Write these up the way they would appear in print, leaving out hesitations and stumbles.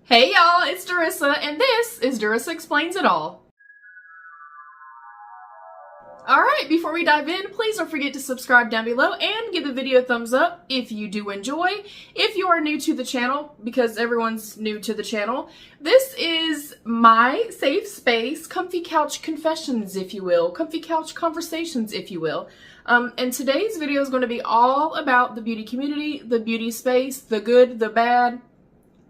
Hey y'all, it's Derissa, and this is Derissa Explains It All. Alright, before we dive in, please don't forget to subscribe down below and give the video a thumbs up if you do enjoy. If you are new to the channel, because everyone's new to the channel, this is my safe space, comfy couch confessions, if you will, comfy couch conversations, if you will. And today's video is going to be all about the beauty community, the beauty space, the good, the bad,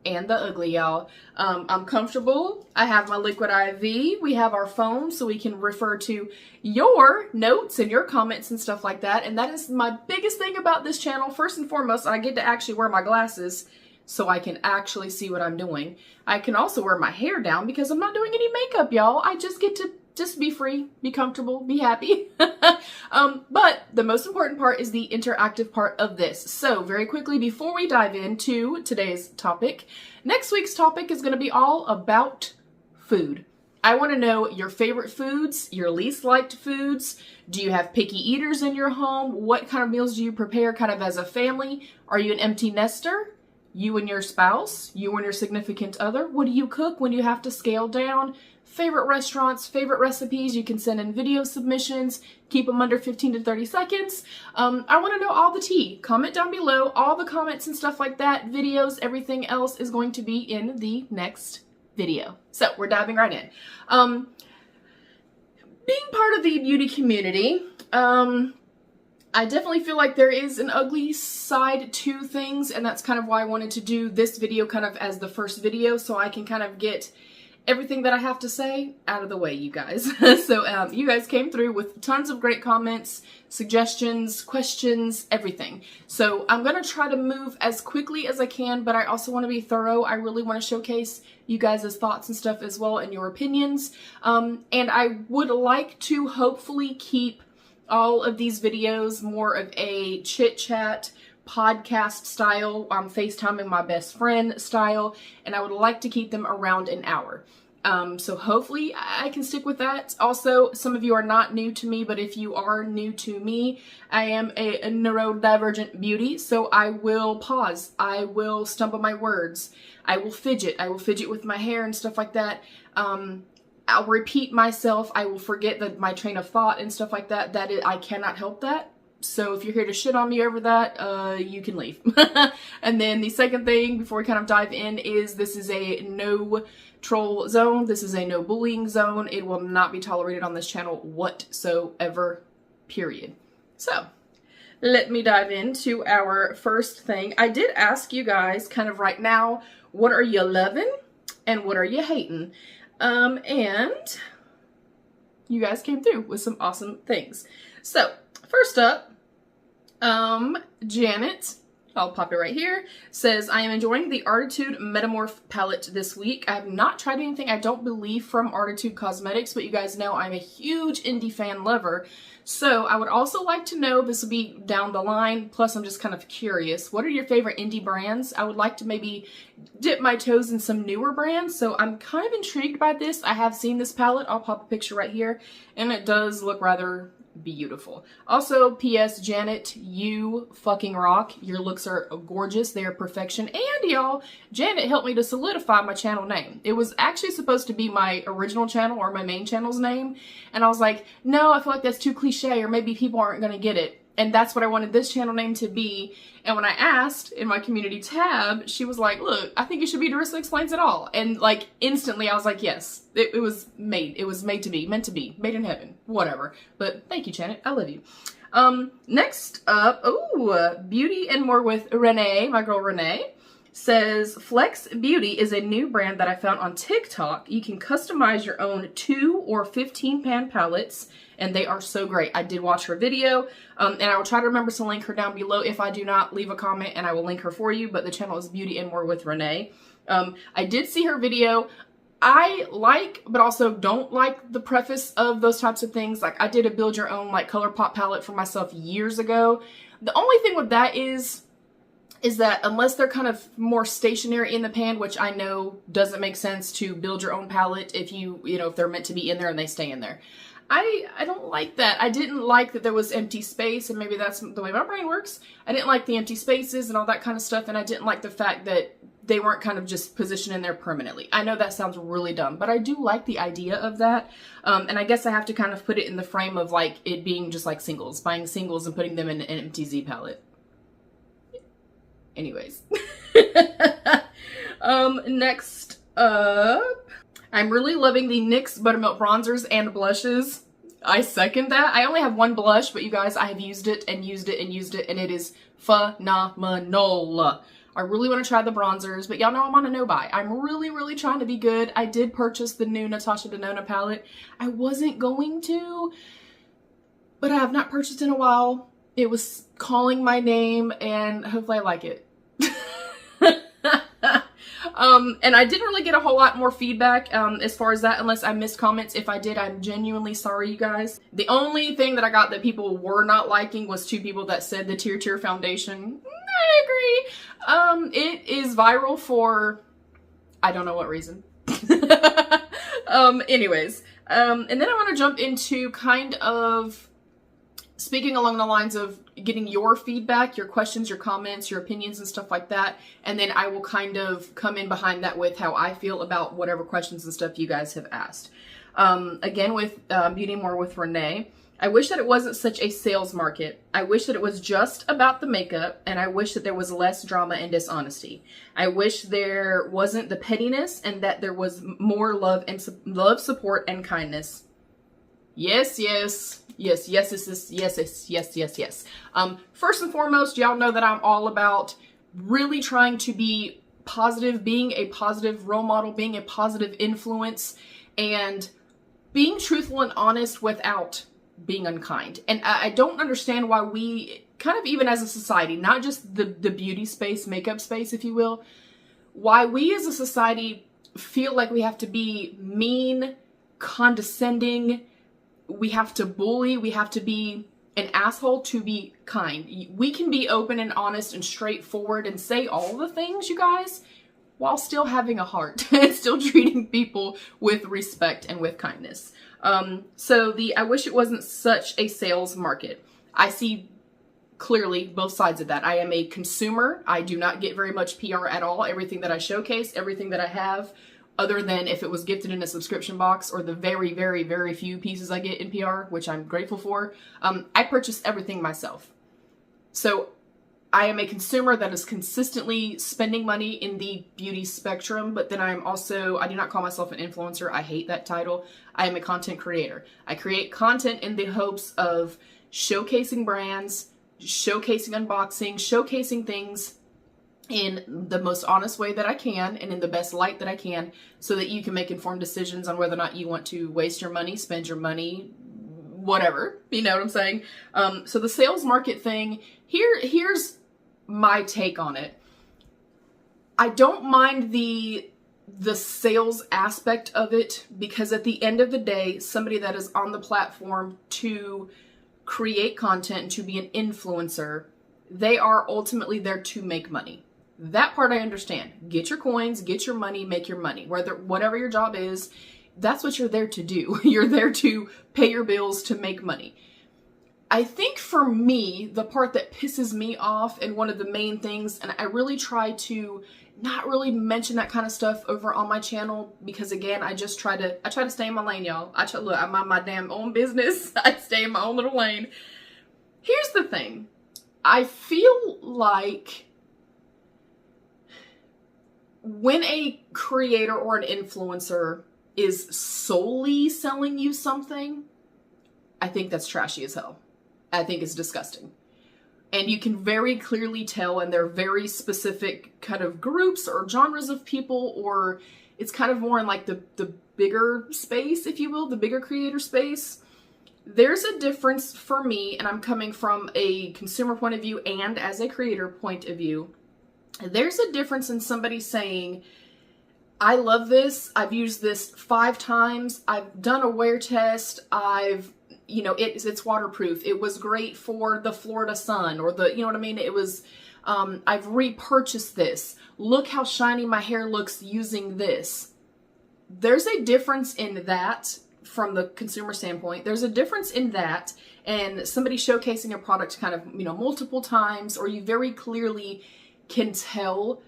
and the ugly, y'all. I'm comfortable. I have my liquid IV. We have our phone so we can refer to your notes and your comments and stuff like that. And that is my biggest thing about this channel. First and foremost, I get to actually wear my glasses so I can actually see what I'm doing. I can also wear my hair down because I'm not doing any makeup, y'all. I just get to just be free, be comfortable, be happy. But the most important part is the interactive part of this. So very quickly, before we dive into today's topic, next week's topic is going to be all about food. I want to know your favorite foods, your least liked foods. Do you have picky eaters in your home? What kind of meals do you prepare kind of as a family? Are you an empty nester? You and your spouse? You and your significant other? What do you cook when you have to scale down? Favorite restaurants, favorite recipes, you can send in video submissions, keep them under 15 to 30 seconds. I want to know all the tea. Comment down below, all the comments and stuff like that, videos, everything else is going to be in the next video. So we're diving right in. Being part of the beauty community, I definitely feel like there is an ugly side to things, and that's kind of why I wanted to do this video kind of as the first video so I can kind of get everything that I have to say out of the way, you guys. So you guys came through with tons of great comments, suggestions, questions, everything. So I'm going to try to move as quickly as I can, but I also want to be thorough. I really want to showcase you guys' thoughts and stuff as well and your opinions. And I would like to hopefully keep all of these videos more of a chit-chat, podcast style, FaceTiming my best friend style, and I would like to keep them around an hour. So hopefully I can stick with that. Also, some of you are not new to me, but if you are new to me, I am a neurodivergent beauty, so I will pause. I will stumble my words. I will fidget. I will fidget with my hair and stuff like that. I'll repeat myself. I will forget my train of thought and stuff like that. I cannot help that. So if you're here to shit on me over that, you can leave. And then the second thing before we kind of dive in is this is a no troll zone. This is a no bullying zone. It will not be tolerated on this channel whatsoever, period. So let me dive into our first thing. I did ask you guys kind of right now, what are you loving and what are you hating? And you guys came through with some awesome things. So first up, Janet, I'll pop it right here, says, I am enjoying the Artitude Metamorph palette this week. I have not tried anything, I don't believe, from Artitude Cosmetics, but you guys know I'm a huge indie fan lover. So I would also like to know, this will be down the line, plus I'm just kind of curious, what are your favorite indie brands? I would like to maybe dip my toes in some newer brands, so I'm kind of intrigued by this. I have seen this palette, I'll pop a picture right here, and it does look rather beautiful. Also, P.S. Janet, you fucking rock. Your looks are gorgeous. They are perfection. And y'all, Janet helped me to solidify my channel name. It was actually supposed to be my original channel or my main channel's name. And I was like, no, I feel like that's too cliche or maybe people aren't going to get it. And that's what I wanted this channel name to be. And when I asked in my community tab, she was like, look, I think it should be Derissa Explains It All. And like instantly I was like, yes, it was made. It was made to be, meant to be, made in heaven, whatever. But thank you, Janet. I love you. Next up, Beauty and More with Renee, my girl Renee, says, Flex Beauty is a new brand that I found on TikTok. You can customize your own 2 or 15 pan palettes, and they are so great. I did watch her video, and I will try to remember to link her down below. If I do not, leave a comment and I will link her for you, but the channel is Beauty and More with Renee. I did see her video. I like, but also don't like the preface of those types of things. Like I did a build your own like ColourPop palette for myself years ago. The only thing with that is that unless they're kind of more stationary in the pan, which I know doesn't make sense to build your own palette if if they're meant to be in there and they stay in there. I don't like that. I didn't like that there was empty space, and maybe that's the way my brain works. I didn't like the empty spaces and all that kind of stuff, and I didn't like the fact that they weren't kind of just positioned in there permanently. I know that sounds really dumb, but I do like the idea of that. And I guess I have to kind of put it in the frame of like it being just like singles, buying singles and putting them in an empty Z palette. Anyways. Next up, I'm really loving the NYX Buttermilk Bronzers and Blushes. I second that. I only have one blush, but you guys, I have used it and used it and used it, and it is phenomenal. I really want to try the bronzers, but y'all know I'm on a no-buy. I'm really trying to be good. I did purchase the new Natasha Denona palette. I wasn't going to, but I have not purchased in a while. It was calling my name, and hopefully I like it. And I didn't really get a whole lot more feedback as far as that, unless I missed comments. If I did, I'm genuinely sorry, you guys. The only thing that I got that people were not liking was 2 people that said the Tear foundation. I agree. It is viral for, I don't know what reason. Anyways, and then I want to jump into kind of speaking along the lines of getting your feedback, your questions, your comments, your opinions and stuff like that. And then I will kind of come in behind that with how I feel about whatever questions and stuff you guys have asked. Again, with Beauty More with Renee, I wish that it wasn't such a sales market. I wish that it was just about the makeup, and I wish that there was less drama and dishonesty. I wish there wasn't the pettiness, and that there was more love and love, support, and kindness. Yes. First and foremost, y'all know that I'm all about really trying to be positive, being a positive role model, being a positive influence, and being truthful and honest without being unkind. And I don't understand why we kind of, even as a society, not just the beauty space, makeup space, if you will, why we as a society feel like we have to be mean, condescending, we have to bully, we have to be an asshole to be kind. We can be open and honest and straightforward and say all the things, you guys, while still having a heart and still treating people with respect and with kindness. So I wish it wasn't such a sales market. I see clearly both sides of that. I am a consumer. I do not get very much PR at all. Everything that I showcase, everything that I have, other than if it was gifted in a subscription box or the very few pieces I get in PR, which I'm grateful for, I purchase everything myself. So I am a consumer that is consistently spending money in the beauty spectrum, but then I do not call myself an influencer. I hate that title. I am a content creator. I create content in the hopes of showcasing brands, showcasing unboxing, showcasing things in the most honest way that I can and in the best light that I can, so that you can make informed decisions on whether or not you want to waste your money, spend your money, whatever, you know what I'm saying? So the sales market thing, here's my take on it. I don't mind the sales aspect of it, because at the end of the day, somebody that is on the platform to create content and to be an influencer, they are ultimately there to make money. That part I understand. Get your coins, get your money, make your money. Whatever your job is, that's what you're there to do. You're there to pay your bills, to make money. I think for me, the part that pisses me off, and one of the main things, and I really try to not really mention that kind of stuff over on my channel, because again, I try to stay in my lane, y'all. Look, I mind my damn own business. I stay in my own little lane. Here's the thing. I feel like when a creator or an influencer is solely selling you something, I think that's trashy as hell. I think it's disgusting. And you can very clearly tell, and they're very specific kind of groups or genres of people, or it's kind of more in like the bigger space, if you will, the bigger creator space. There's a difference for me, and I'm coming from a consumer point of view and as a creator point of view. There's a difference in somebody saying, I love this, I've used this 5 times, I've done a wear test, it's waterproof, it was great for the Florida sun, or you know what I mean, it was, I've repurchased this, look how shiny my hair looks using this. There's a difference in that from the consumer standpoint. There's a difference in that and somebody showcasing a product kind of, multiple times, or you very clearly can tell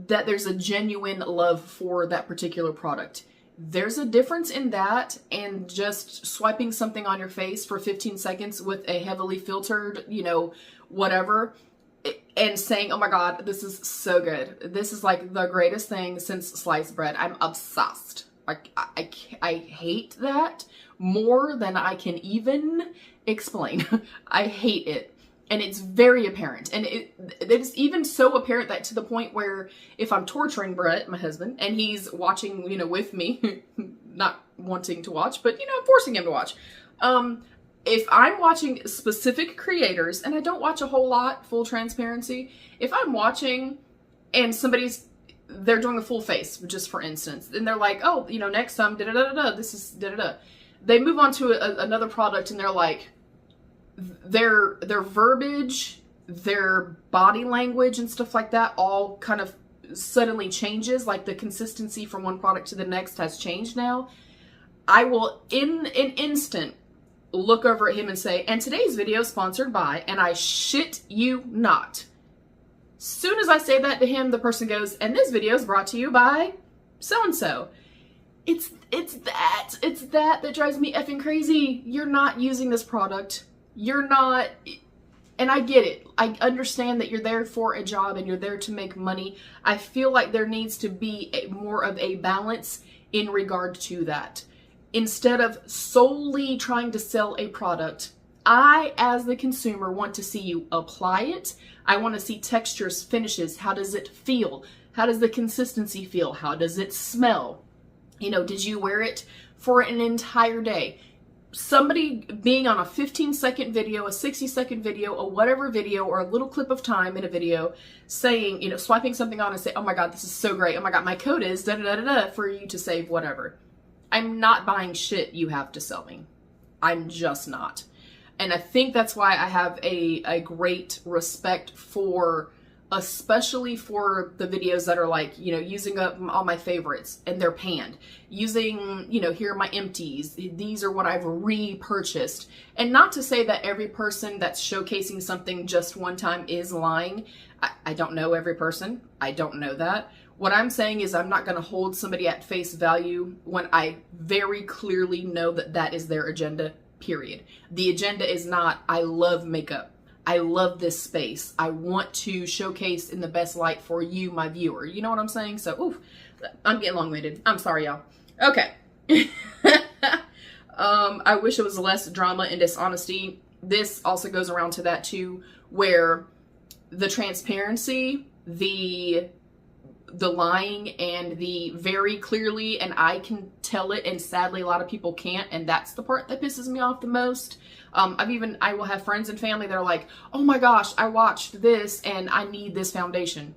that there's a genuine love for that particular product. There's a difference in that and just swiping something on your face for 15 seconds with a heavily filtered, you know, whatever, and saying, oh my God, this is so good. This is like the greatest thing since sliced bread. I'm obsessed. Like, I hate that more than I can even explain. I hate it. And it's very apparent. And it is even so apparent that to the point where if I'm torturing Brett, my husband, and he's watching, you know, with me, not wanting to watch, but, you know, I'm forcing him to watch. If I'm watching specific creators, and I don't watch a whole lot, full transparency, if I'm watching and they're doing a full face, just for instance, and they're like, oh, you know, next time, da-da-da-da-da, this is da-da-da. They move on to another product and they're like, their verbiage, their body language and stuff like that all kind of suddenly changes. Like the consistency from one product to the next has changed now. I will in an instant look over at him and say, and today's video is sponsored by, and I shit you not. Soon as I say that to him, the person goes, and this video is brought to you by so-and-so. It's that drives me effing crazy. You're not using this product. You're not, and I get it. I understand that you're there for a job and you're there to make money. I feel like there needs to be more of a balance in regard to that. Instead of solely trying to sell a product, I, as the consumer, want to see you apply it. I want to see textures, finishes. How does it feel? How does the consistency feel? How does it smell? You know, did you wear it for an entire day? Somebody being on a 15-second video, a 60-second video, a whatever video, or a little clip of time in a video saying, you know, swiping something on and say, oh my God, this is so great. Oh my God, my code is da-da-da-da-da for you to save whatever. I'm not buying shit you have to sell me. I'm just not. And I think that's why I have a great respect for, especially for the videos that are like, you know, using up all my favorites and they're panned. Using, you know, here are my empties. These are what I've repurchased. And not to say that every person that's showcasing something just one time is lying. I don't know every person. I don't know that. What I'm saying is I'm not going to hold somebody at face value when I very clearly know that that is their agenda, period. The agenda is not, I love makeup. I love this space. I want to showcase in the best light for you, my viewer. You know what I'm saying? So, oof, I'm getting long-winded. I'm sorry, y'all. Okay. I wish it was less drama and dishonesty. This also goes around to that too, where the transparency, the lying, and the very clearly, and I can tell it, and sadly a lot of people can't, and that's the part that pisses me off the most. I will have friends and family that are like, oh my gosh, I watched this and I need this foundation.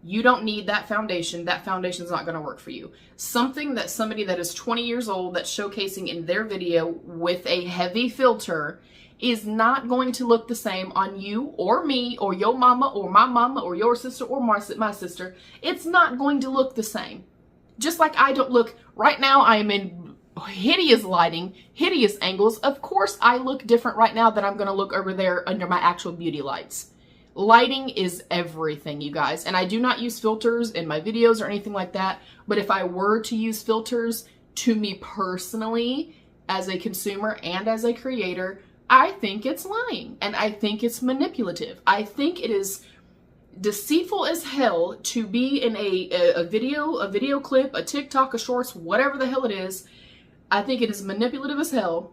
You don't need that foundation. That foundation's not going to work for you. Something that somebody that is 20 years old that's showcasing in their video with a heavy filter is not going to look the same on you or me or your mama or my mama or your sister or my sister. It's not going to look the same. Just like I don't look, right now I am in hideous lighting, hideous angles. Of course I look different right now than I'm going to look over there under my actual beauty lights. Lighting is everything, you guys. And I do not use filters in my videos or anything like that. But if I were to use filters, to me personally, as a consumer and as a creator, I think it's lying and I think it's manipulative. I think it is deceitful as hell to be in a video clip, a TikTok, a shorts, whatever the hell it is. I think it is manipulative as hell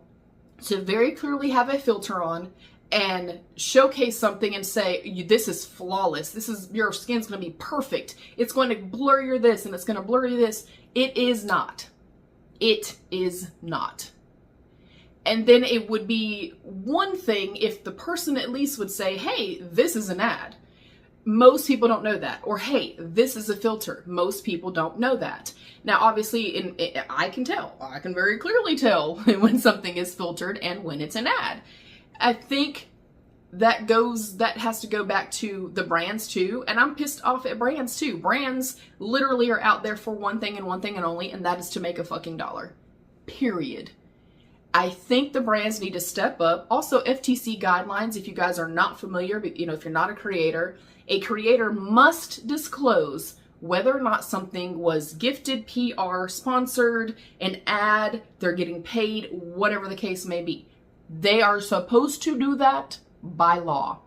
to very clearly have a filter on and showcase something and say, this is flawless. Your skin's going to be perfect. It's going to blur your this and it's going to blur you this. It is not. It is not. And then it would be one thing if the person at least would say, hey, this is an ad. Most people don't know that. Or, hey, this is a filter. Most people don't know that. Now, obviously, I can tell. I can very clearly tell when something is filtered and when it's an ad. I think that has to go back to the brands too. And I'm pissed off at brands too. Brands literally are out there for one thing and one thing and only, and that is to make a fucking dollar. Period. I think the brands need to step up. Also, FTC guidelines, if you guys are not familiar, but if you're not a creator A creator must disclose whether or not something was gifted, PR, sponsored, an ad, they're getting paid, whatever the case may be. They are supposed to do that by law.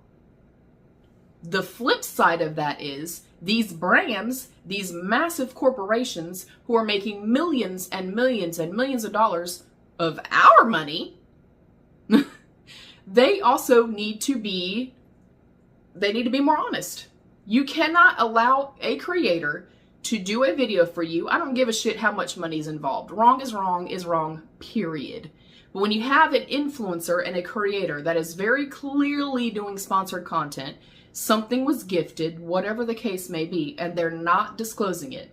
The flip side of that is these brands, these massive corporations who are making millions and millions and millions of dollars of our money, they also need to be more honest. You cannot allow a creator to do a video for you. I don't give a shit how much money is involved. Wrong is wrong, period. But when you have an influencer and a creator that is very clearly doing sponsored content, something was gifted, whatever the case may be, and they're not disclosing it.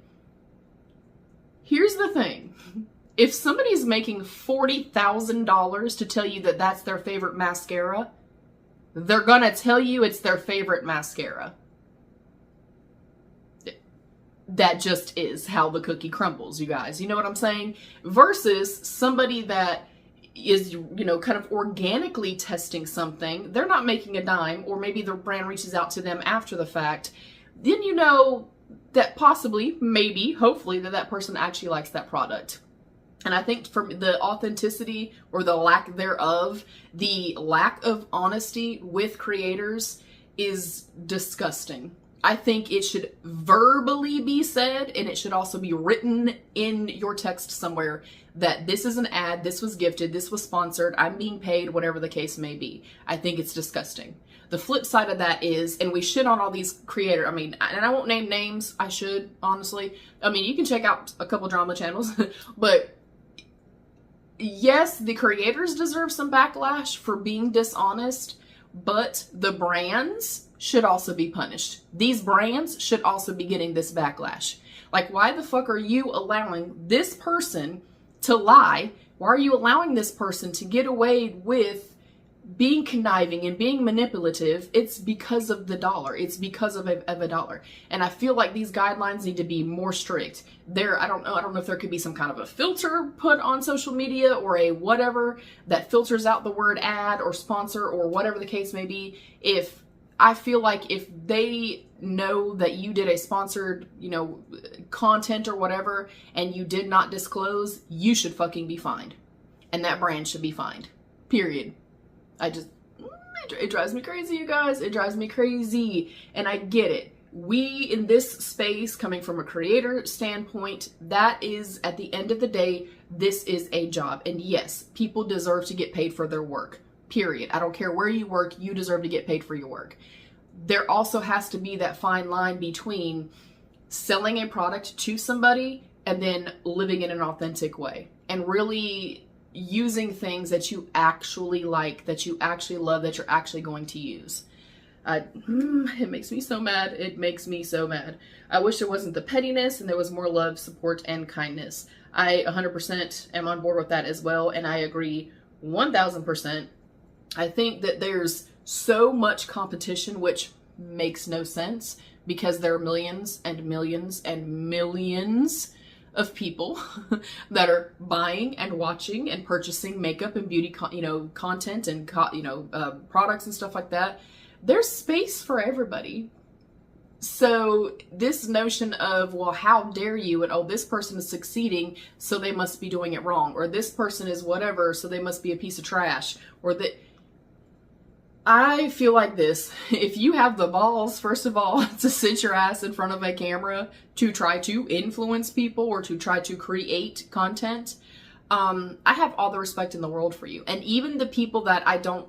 Here's the thing. If somebody's making $40,000 to tell you that that's their favorite mascara, they're gonna tell you it's their favorite mascara. That just is how the cookie crumbles, you guys. You know what I'm saying? Versus somebody that is, kind of organically testing something. They're not making a dime, or maybe the brand reaches out to them after the fact. Then you know that possibly, maybe, hopefully, that person actually likes that product. And I think for the authenticity or the lack thereof, the lack of honesty with creators is disgusting. I think it should verbally be said, and it should also be written in your text somewhere that this is an ad, this was gifted, this was sponsored, I'm being paid, whatever the case may be. I think it's disgusting. The flip side of that is, and we shit on all these creators, and I won't name names, I should, honestly. You can check out a couple drama channels, but yes, the creators deserve some backlash for being dishonest, but the brands should also be punished. These brands should also be getting this backlash. Like, why the fuck are you allowing this person to lie? Why are you allowing this person to get away with being conniving and being manipulative? It's because of the dollar. It's because of a dollar. And I feel like these guidelines need to be more strict. I don't know if there could be some kind of a filter put on social media or a whatever that filters out the word ad or sponsor or whatever the case may be. I feel like if they know that you did a sponsored, content or whatever, and you did not disclose, you should fucking be fined. And that brand should be fined. Period. It drives me crazy, you guys. It drives me crazy. And I get it. We, in this space, coming from a creator standpoint, that is, at the end of the day, this is a job. And yes, people deserve to get paid for their work. Period. I don't care where you work, you deserve to get paid for your work. There also has to be that fine line between selling a product to somebody and then living in an authentic way and really using things that you actually like, that you actually love, that you're actually going to use. It makes me so mad. It makes me so mad. I wish there wasn't the pettiness and there was more love, support, and kindness. I 100% am on board with that as well, and I agree 1000%. I think that there's so much competition, which makes no sense because there are millions and millions and millions of people that are buying and watching and purchasing makeup and beauty, content and, products and stuff like that. There's space for everybody. So this notion of, well, how dare you, and oh, this person is succeeding, so they must be doing it wrong, or this person is whatever, so they must be a piece of trash, or that. I feel like this. If you have the balls, first of all, to sit your ass in front of a camera to try to influence people or to try to create content, I have all the respect in the world for you. And even the people that I don't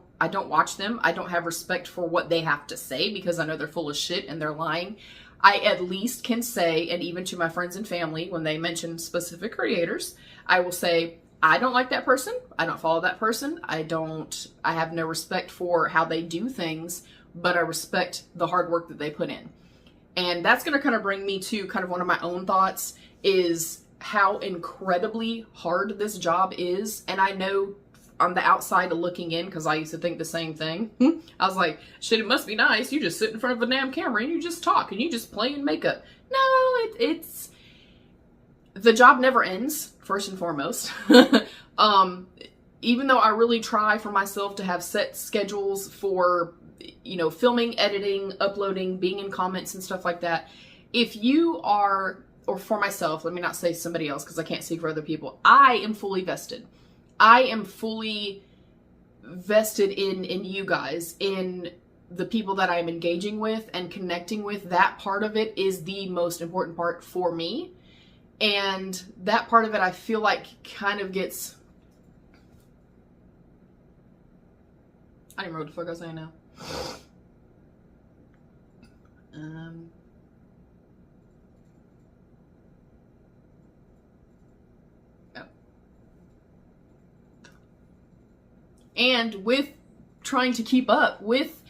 watch them, I don't have respect for what they have to say because I know they're full of shit and they're lying. I at least can say, and even to my friends and family, when they mention specific creators, I will say, I don't like that person. I don't follow that person. I have no respect for how they do things, but I respect the hard work that they put in. And that's going to kind of bring me to kind of one of my own thoughts is how incredibly hard this job is. And I know on the outside looking in, because I used to think the same thing. I was like, shit, it must be nice. You just sit in front of a damn camera and you just talk and you just play in makeup. No, it's the job never ends, first and foremost. Even though I really try for myself to have set schedules for, you know, filming, editing, uploading, being in comments and stuff like that. If you are, or for myself, let me not say somebody else because I can't speak for other people. I am fully vested. I am fully vested in you guys, in the people that I'm engaging with and connecting with. That part of it is the most important part for me. And that part of it, I feel like kind of gets, I don't remember what the fuck I was saying now. And with trying to keep up with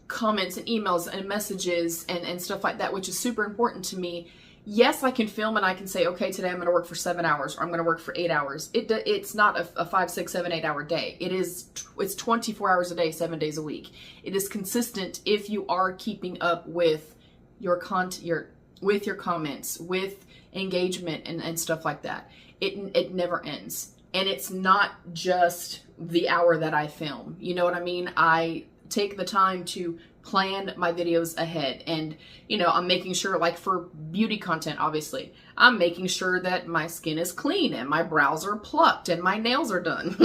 comments and emails and messages and stuff like that, which is super important to me. Yes, I can film and I can say, okay, today I'm going to work for 7 hours, or I'm going to work for 8 hours. It's not a 5, 6, 7, 8 hour day. It's 24 hours a day, 7 days a week. It is consistent if you are keeping up with your content, with your comments, with engagement and stuff like that. It never ends. And it's not just the hour that I film. You know what I mean? I take the time to plan my videos ahead, and you know, I'm making sure, like for beauty content, obviously I'm making sure that my skin is clean and my brows are plucked and my nails are done.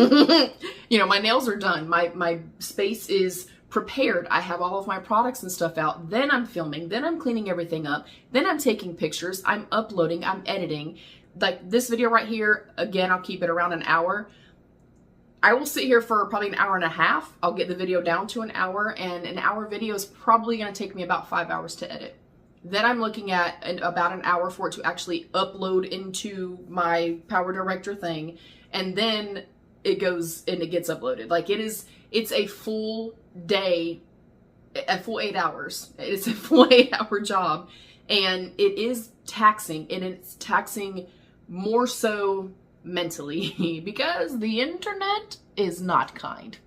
You know, my nails are done, my space is prepared, I have all of my products and stuff out, then I'm filming, then I'm cleaning everything up, then I'm taking pictures, I'm uploading, I'm editing. Like this video right here, again, I'll keep it around an hour. I will sit here for probably an hour and a half. I'll get the video down to an hour, and an hour video is probably going to take me about 5 hours to edit. Then I'm looking at about an hour for it to actually upload into my Power Director thing, and then it goes and it gets uploaded. Like it's a full day, a full 8 hours. It's a full 8 hour job, and it is taxing, and it's taxing more so mentally because the internet is not kind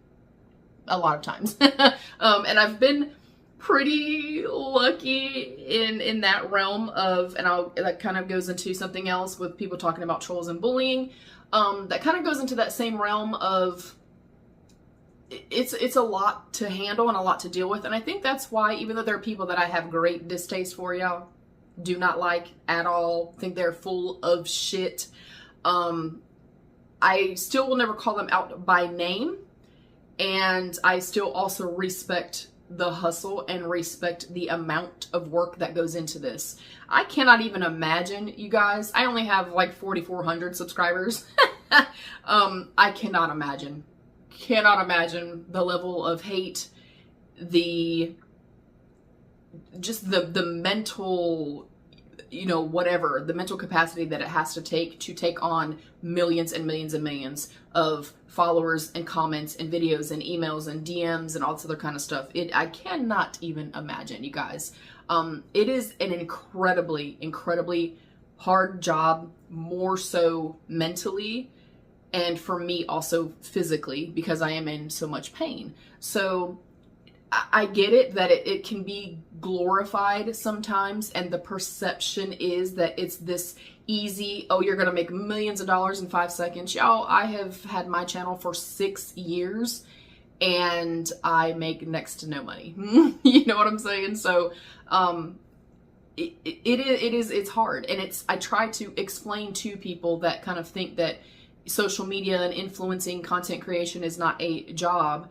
a lot of times. And I've been pretty lucky in that realm of, and that kind of goes into something else with people talking about trolls and bullying. That kind of goes into that same realm of it's a lot to handle and a lot to deal with. And I think that's why, even though there are people that I have great distaste for, y'all, do not like at all, think they're full of shit, I still will never call them out by name, and I still also respect the hustle and respect the amount of work that goes into this. I cannot even imagine, you guys, I only have like 4,400 subscribers. I cannot imagine the level of hate, just the mental, you know, whatever, the mental capacity that it has to take on millions and millions and millions of followers and comments and videos and emails and DMs and all this other kind of stuff. I cannot even imagine, you guys. It is an incredibly, incredibly hard job, more so mentally, and for me also physically, because I am in so much pain. So I get it that it can be glorified sometimes, and the perception is that it's this easy, oh, you're gonna make millions of dollars in 5 seconds. Y'all, I have had my channel for 6 years and I make next to no money. You know what I'm saying? So it's hard, and I try to explain to people that kind of think that social media and influencing content creation is not a job.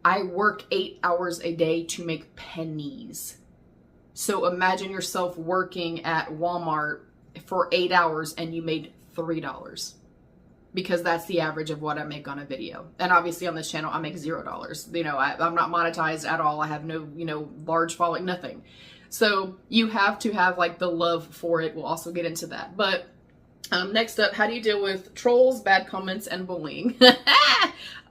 I work 8 hours a day to make pennies. So imagine yourself working at Walmart for 8 hours and you made $3, because that's the average of what I make on a video. And obviously on this channel, I make $0. You know, I'm not monetized at all. I have no, you know, large following, nothing. So you have to have like the love for it. We'll also get into that. But next up, how do you deal with trolls, bad comments, and bullying?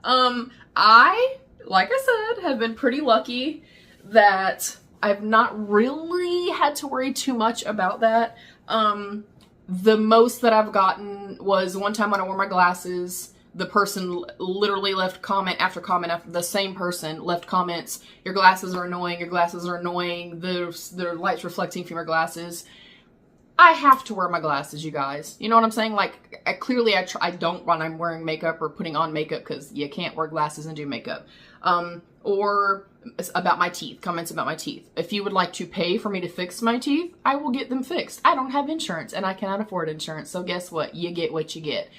I, like I said, have been pretty lucky that I've not really had to worry too much about that. The most that I've gotten was one time when I wore my glasses, the person literally left comment after comment after, the same person left comments, your glasses are annoying, your glasses are annoying, the light's reflecting from your glasses. I have to wear my glasses, you guys. You know what I'm saying? Like, I don't when I'm wearing makeup or putting on makeup, because you can't wear glasses and do makeup. Or about my teeth, comments about my teeth. If you would like to pay for me to fix my teeth, I will get them fixed. I don't have insurance and I cannot afford insurance. So guess what? You get what you get.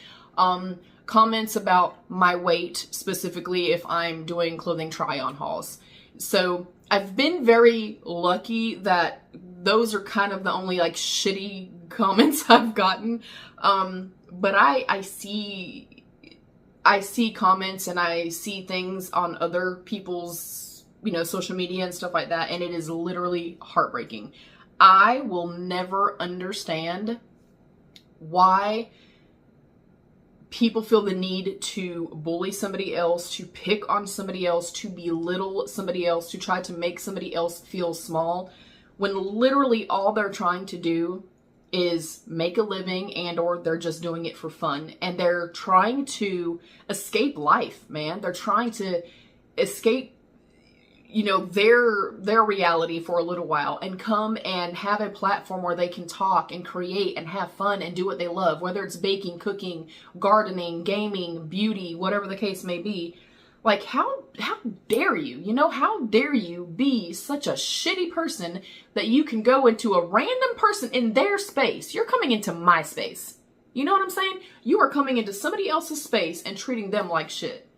Comments about my weight, specifically if I'm doing clothing try-on hauls. So I've been very lucky that those are kind of the only like shitty comments I've gotten. But I see comments and I see things on other people's, social media and stuff like that, and it is literally heartbreaking. I will never understand why people feel the need to bully somebody else, to pick on somebody else, to belittle somebody else, to try to make somebody else feel small, when literally all they're trying to do is make a living, and or they're just doing it for fun, and they're trying to escape life, man. They're trying to escape, their reality for a little while and come and have a platform where they can talk and create and have fun and do what they love, whether it's baking, cooking, gardening, gaming, beauty, whatever the case may be. Like, how dare you? How dare you be such a shitty person that you can go into a random person in their space? You're coming into my space. You know what I'm saying? You are coming into somebody else's space and treating them like shit.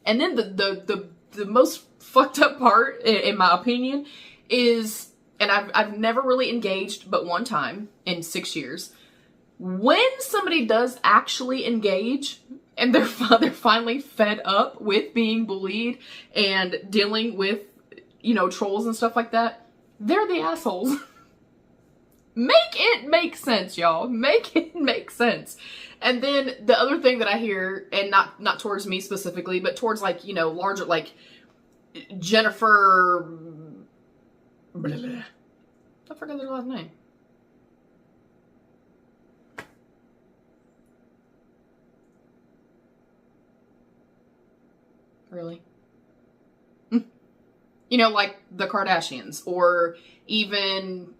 And then the most fucked up part, in my opinion, is, and I've never really engaged but one time in 6 years, when somebody does actually engage, and they're finally fed up with being bullied and dealing with, trolls and stuff like that, they're the assholes. Make it make sense, y'all. Make it make sense. And then the other thing that I hear, and not towards me specifically, but towards larger, Jennifer, blah, blah. I forgot their last name. Really? Like the Kardashians, or even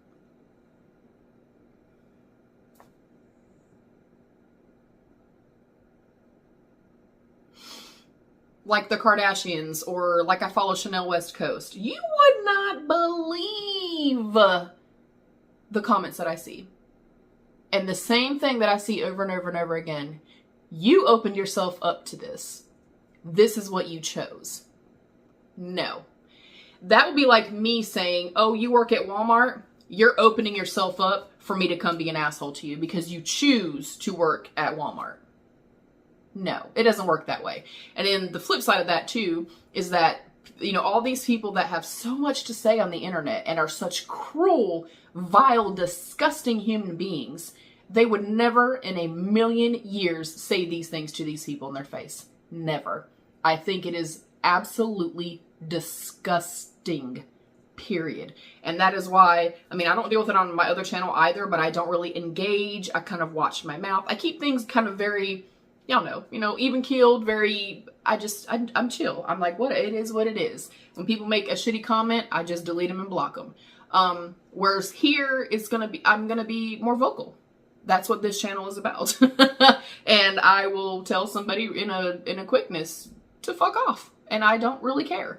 like the Kardashians, or like I follow Chanel West Coast. You would not believe the comments that I see. And the same thing that I see over and over and over again. You opened yourself up to this. This is what you chose. No. That would be like me saying, oh, you work at Walmart? You're opening yourself up for me to come be an asshole to you because you choose to work at Walmart. No, it doesn't work that way. And then the flip side of that too is that, all these people that have so much to say on the internet and are such cruel, vile, disgusting human beings, they would never in a million years say these things to these people in their face. Never. I think it is absolutely disgusting, period. And that is why, I don't deal with it on my other channel either, but I don't really engage. I kind of watch my mouth. I keep things kind of very, y'all know, even keeled, very, I'm chill. I'm like, it is what it is. When people make a shitty comment, I just delete them and block them. Whereas here, I'm going to be more vocal. That's what this channel is about. And I will tell somebody in a quickness to fuck off. And I don't really care.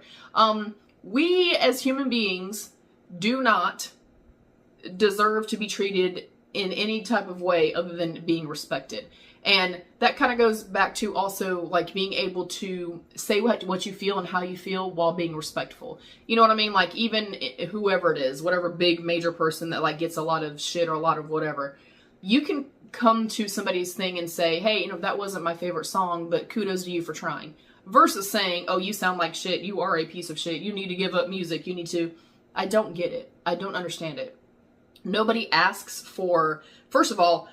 We as human beings do not deserve to be treated in any type of way other than being respected. And that kind of goes back to also like being able to say what you feel and how you feel while being respectful. You know what I mean? Like even whoever it is, whatever big major person that like gets a lot of shit or a lot of whatever, you can come to somebody's thing and say, hey, that wasn't my favorite song, but kudos to you for trying. Versus saying, oh, you sound like shit. You are a piece of shit. You need to give up music. You need to. I don't get it. I don't understand it. Nobody asks for, first of all,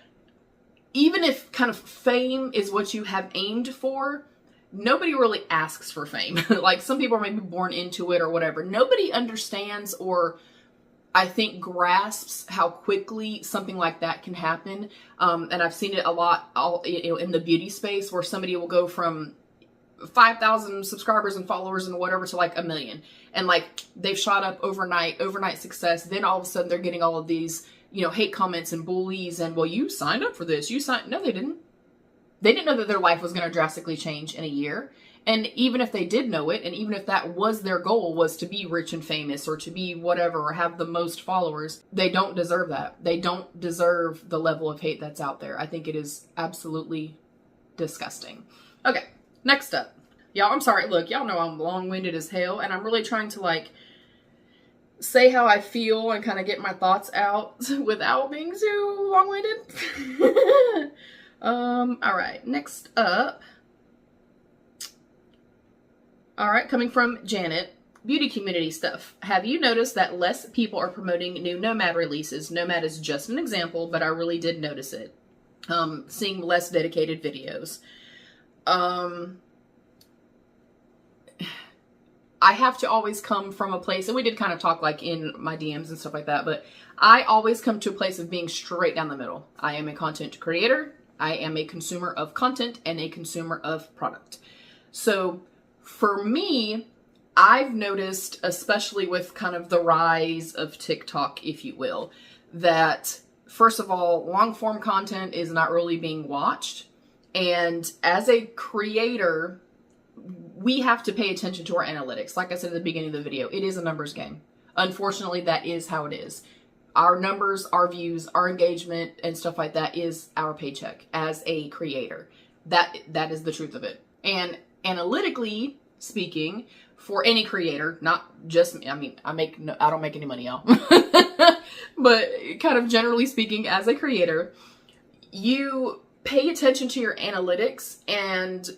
even if kind of fame is what you have aimed for, nobody really asks for fame. Like some people are maybe born into it or whatever. Nobody understands or I think grasps how quickly something like that can happen. And I've seen it a lot in the beauty space where somebody will go from 5,000 subscribers and followers and whatever to like 1 million. And like they've shot up overnight success. Then all of a sudden they're getting all of these hate comments and bullies and, well, you signed up for this. No, they didn't. They didn't know that their life was going to drastically change in a year. And even if they did know it, and even if that was their goal, was to be rich and famous or to be whatever or have the most followers, they don't deserve that. They don't deserve the level of hate that's out there. I think it is absolutely disgusting. Okay, next up. Y'all, I'm sorry. Look, y'all know I'm long-winded as hell, and I'm really trying to say how I feel and kind of get my thoughts out without being too long-winded. All right, next up. All right, coming from Janet, beauty community stuff. Have you noticed that less people are promoting new Nomad releases? Nomad is just an example, but I really did notice it. Seeing less dedicated videos. I have to always come from a place, and we did kind of talk in my DMs and stuff like that, but I always come to a place of being straight down the middle. I am a content creator. I am a consumer of content and a consumer of product. So for me, I've noticed, especially with kind of the rise of TikTok, if you will, that first of all, long form content is not really being watched. And as a creator, we have to pay attention to our analytics. Like I said at the beginning of the video, it is a numbers game. Unfortunately, that is how it is. Our numbers, our views, our engagement, and stuff like that is our paycheck as a creator. That is the truth of it. And analytically speaking, for any creator, not just me. I mean, I don't make any money, y'all. But kind of generally speaking, as a creator, you pay attention to your analytics and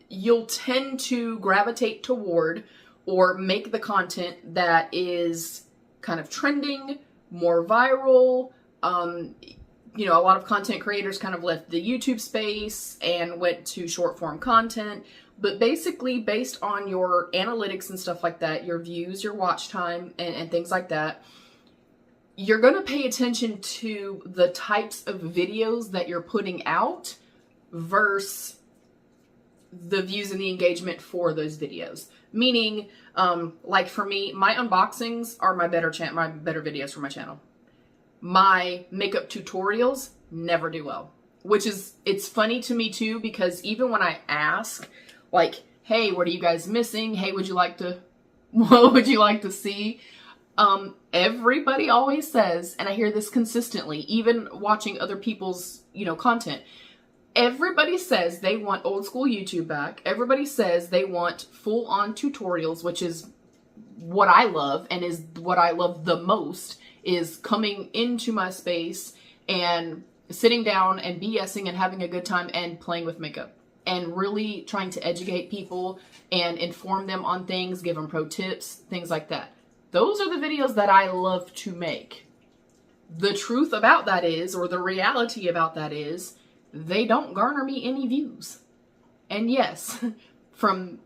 you'll tend to gravitate toward or make the content that is kind of trending, more viral. A lot of content creators kind of left the YouTube space and went to short form content. But basically, based on your analytics and stuff like that, your views, your watch time, and things like that, you're going to pay attention to the types of videos that you're putting out versus the views and the engagement for those videos. Meaning, for me, my unboxings are my better videos for my channel. My makeup tutorials never do well, it's funny to me too, because even when I ask, hey, what are you guys missing? Hey, what would you like to see? Everybody always says, and I hear this consistently, even watching other people's, content. Everybody says they want old school YouTube back. Everybody says they want full on tutorials, which is what I love and is what I love the most, is coming into my space and sitting down and BSing and having a good time and playing with makeup and really trying to educate people and inform them on things, give them pro tips, things like that. Those are the videos that I love to make. The truth about that is, or the reality about that is, they don't garner me any views. And yes, from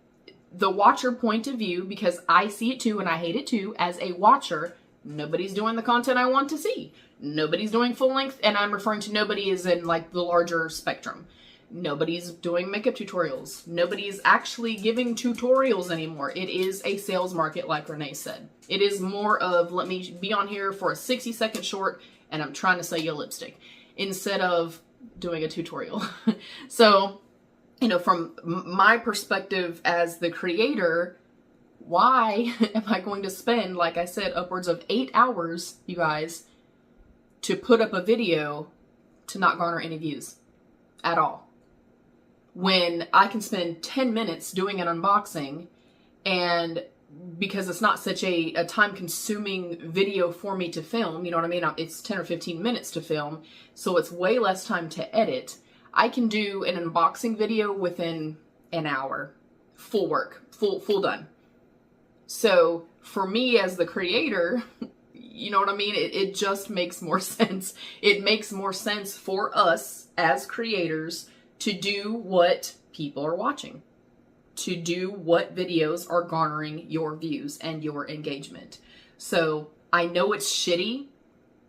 the watcher point of view, because I see it too and I hate it too, as a watcher, nobody's doing the content I want to see. Nobody's doing full length, and I'm referring to nobody as in the larger spectrum. Nobody's doing makeup tutorials. Nobody's actually giving tutorials anymore. It is a sales market, like Renee said. It is more of, let me be on here for a 60-second short and I'm trying to sell you a lipstick, instead of doing a tutorial. So, from my perspective as the creator, why am I going to spend, like I said, upwards of 8 hours, you guys, to put up a video to not garner any views at all? When I can spend 10 minutes doing an unboxing, and because it's not such a time-consuming video for me to film, you know what I mean? It's 10 or 15 minutes to film, so it's way less time to edit. I can do an unboxing video within an hour. Full work. Full done. So, for me as the creator, you know what I mean? It just makes more sense. It makes more sense for us as creators to do what people are watching, to do what videos are garnering your views and your engagement. So I know it's shitty,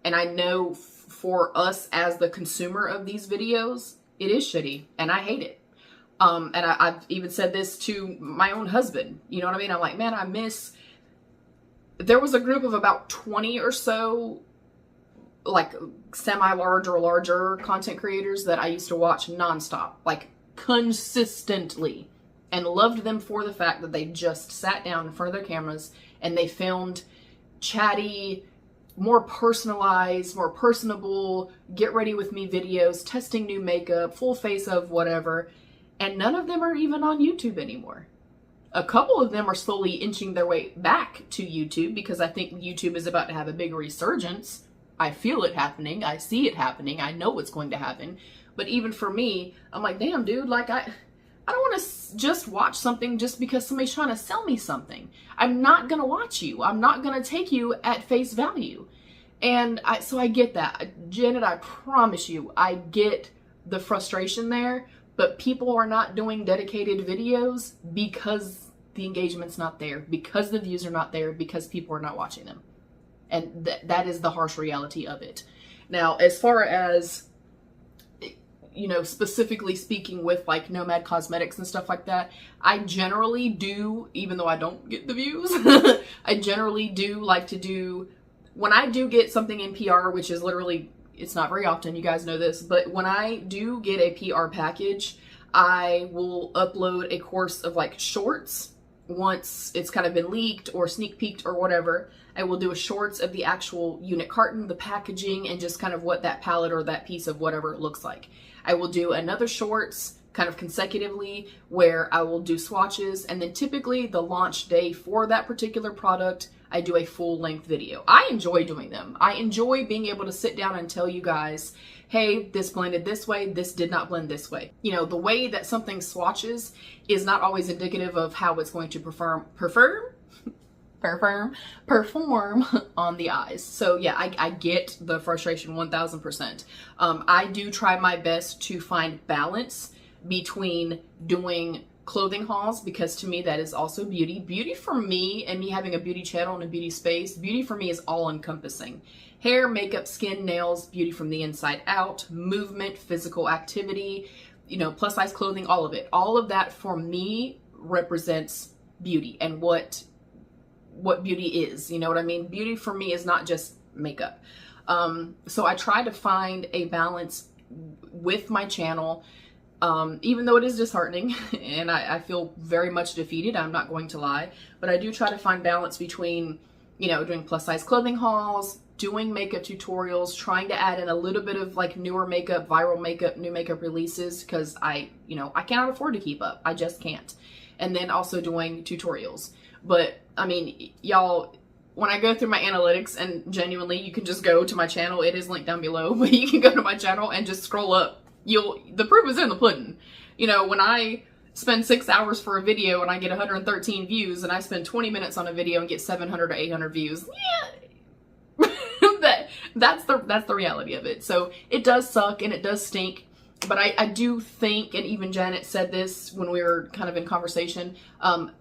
and I know for us as the consumer of these videos, it is shitty, and I hate it. And I've even said this to my own husband. You know what I mean? I'm like, man, there was a group of about 20 or so like semi-large or larger content creators that I used to watch nonstop, like consistently, and loved them for the fact that they just sat down in front of their cameras and they filmed chatty, more personalized, more personable, get ready with me videos, testing new makeup, full face of whatever. And none of them are even on YouTube anymore. A couple of them are slowly inching their way back to YouTube because I think YouTube is about to have a big resurgence. I feel it happening. I see it happening. I know what's going to happen. But even for me, I'm like, damn, dude, like I don't want to just watch something just because somebody's trying to sell me something. I'm not going to watch you. I'm not going to take you at face value. And so I get that. Janet, I promise you, I get the frustration there, but people are not doing dedicated videos because the engagement's not there, because the views are not there, because people are not watching them. And that is the harsh reality of it. Now, as far as, you know, specifically speaking with like Nomad Cosmetics and stuff like that, I generally do, even though I don't get the views, I generally do like to do, when I do get something in PR, which is literally, it's not very often, you guys know this, but when I do get a PR package, I will upload a course of like shorts. Once it's kind of been leaked or sneak peeked or whatever, I will do a shorts of the actual unit carton, the packaging, and just kind of what that palette or that piece of whatever it looks like. I will do another shorts kind of consecutively where I will do swatches, and then typically the launch day for that particular product, I do a full length video. I enjoy doing them. I enjoy being able to sit down and tell you guys, hey, this blended this way, this did not blend this way. You know, the way that something swatches is not always indicative of how it's going to perform on the eyes. So yeah, I get the frustration 1000%. I do try my best to find balance between doing clothing hauls, because to me that is also beauty. Beauty for me, and me having a beauty channel and a beauty space, beauty for me is all encompassing. Hair, makeup, skin, nails, beauty from the inside out, movement, physical activity, you know, plus size clothing, all of it. All of that for me represents beauty and what beauty is, you know what I mean? Beauty for me is not just makeup. So I try to find a balance with my channel, even though it is disheartening and I feel very much defeated, I'm not going to lie, but I do try to find balance between, you know, doing plus size clothing hauls, doing makeup tutorials, trying to add in a little bit of like newer makeup, viral makeup, new makeup releases, because I cannot afford to keep up. I just can't. And then also doing tutorials. But I mean, y'all, when I go through my analytics, and genuinely, you can just go to my channel, it is linked down below, but you can go to my channel and just scroll up. The proof is in the pudding. You know, when I spend 6 hours for a video and I get 113 views, and I spend 20 minutes on a video and get 700 or 800 views, yeah, that's the reality of it. So it does suck and it does stink. But I do think, and even Janet said this when we were kind of in conversation,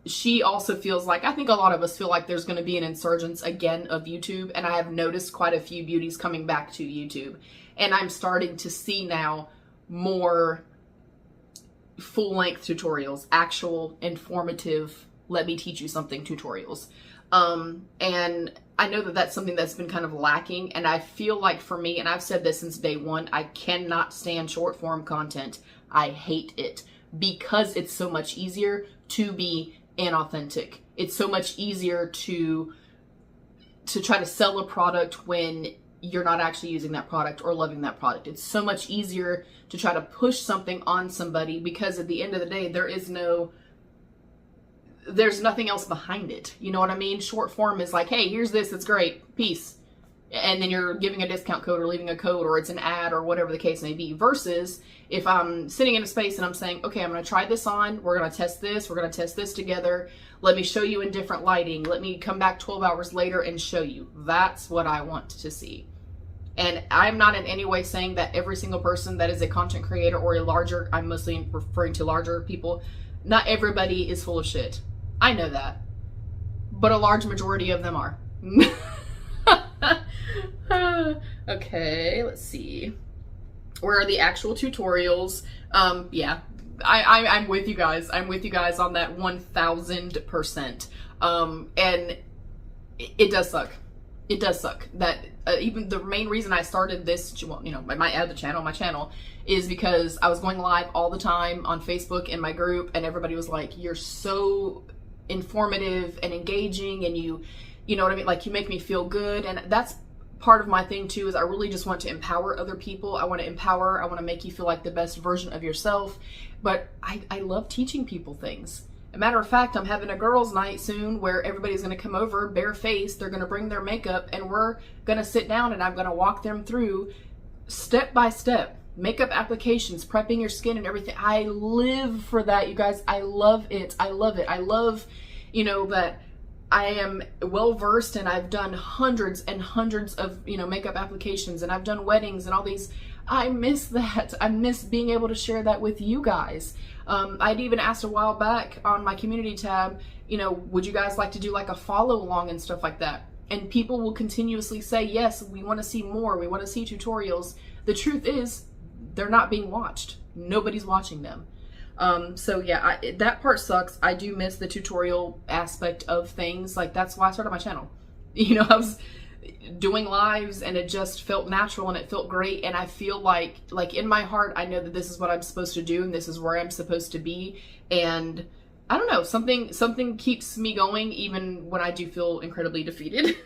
she also feels like, I think a lot of us feel like there's going to be an insurgence again of YouTube. And I have noticed quite a few beauties coming back to YouTube. And I'm starting to see now more full-length tutorials, actual informative, let me teach you something tutorials. And I know that that's something that's been kind of lacking, and I feel like for me, and I've said this since day one, I cannot stand short form content. I hate it because it's so much easier to be inauthentic. It's so much easier to try to sell a product when you're not actually using that product or loving that product. It's so much easier to try to push something on somebody because at the end of the day, there's nothing else behind it. You know what I mean? Short form is like, hey, here's this, it's great, peace. And then you're giving a discount code or leaving a code, or it's an ad or whatever the case may be. Versus if I'm sitting in a space and I'm saying, okay, I'm going to try this on, we're going to test this, we're going to test this together. Let me show you in different lighting. Let me come back 12 hours later and show you. That's what I want to see. And I'm not in any way saying that every single person that is a content creator or a larger, I'm mostly referring to larger people, not everybody is full of shit. I know that. But a large majority of them are. Okay, let's see. Where are the actual tutorials? Yeah, I'm with you guys. I'm with you guys on that 1000%. And it does suck. It does suck that even the main reason I started this, well, you know, my other channel, my channel, is because I was going live all the time on Facebook in my group, and everybody was like, you're so informative and engaging, and you know what I mean? Like, you make me feel good. And that's part of my thing too, is I really just want to empower other people. I want to make you feel like the best version of yourself. But I love teaching people things. A matter of fact, I'm having a girls' night soon where everybody's going to come over barefaced. They're going to bring their makeup, and we're going to sit down and I'm going to walk them through step by step makeup applications, prepping your skin and everything. I live for that, you guys. I love it. I love it. I love, you know, that I am well versed, and I've done hundreds and hundreds of, you know, makeup applications, and I've done weddings and all these. I miss that. I miss being able to share that with you guys. I'd even asked a while back on my community tab, you know, would you guys like to do like a follow along and stuff like that? And people will continuously say, yes, we want to see more. We want to see tutorials. The truth is, they're not being watched. Nobody's watching them. So yeah, that part sucks. I do miss the tutorial aspect of things. Like, that's why I started my channel. You know, I was doing lives and it just felt natural and it felt great. And I feel like in my heart, I know that this is what I'm supposed to do and this is where I'm supposed to be. And I don't know, something keeps me going even when I do feel incredibly defeated.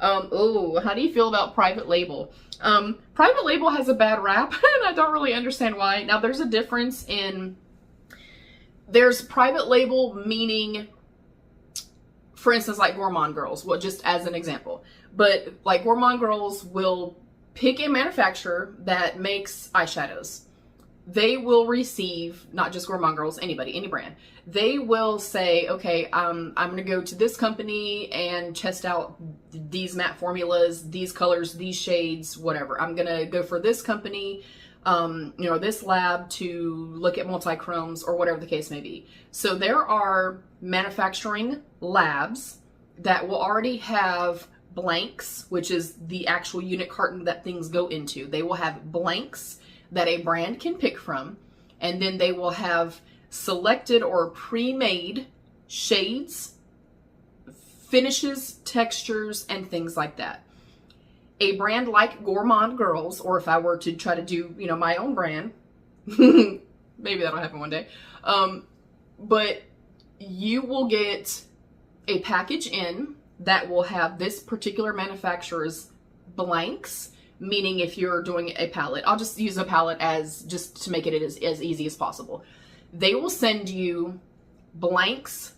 Oh, how do you feel about private label? Private label has a bad rap and I don't really understand why. Now, there's a difference in, there's private label meaning, for instance, like Gourmand Girls, well, just as an example. But like Gourmand Girls will pick a manufacturer that makes eyeshadows. They will receive, not just Gourmand Girls, anybody, any brand. They will say, okay, I'm going to go to this company and test out these matte formulas, these colors, these shades, whatever. I'm going to go for this company, you know, this lab to look at multi-chromes or whatever the case may be. So there are manufacturing labs that will already have blanks, which is the actual unit carton that things go into. They will have blanks that a brand can pick from, and then they will have selected or pre-made shades, finishes, textures, and things like that. A brand like Gourmand Girls, or if I were to try to do, you know, my own brand, maybe that'll happen one day, but you will get a package in that will have this particular manufacturer's blanks. Meaning, if you're doing a palette, I'll just use a palette as just to make it as easy as possible. They will send you blanks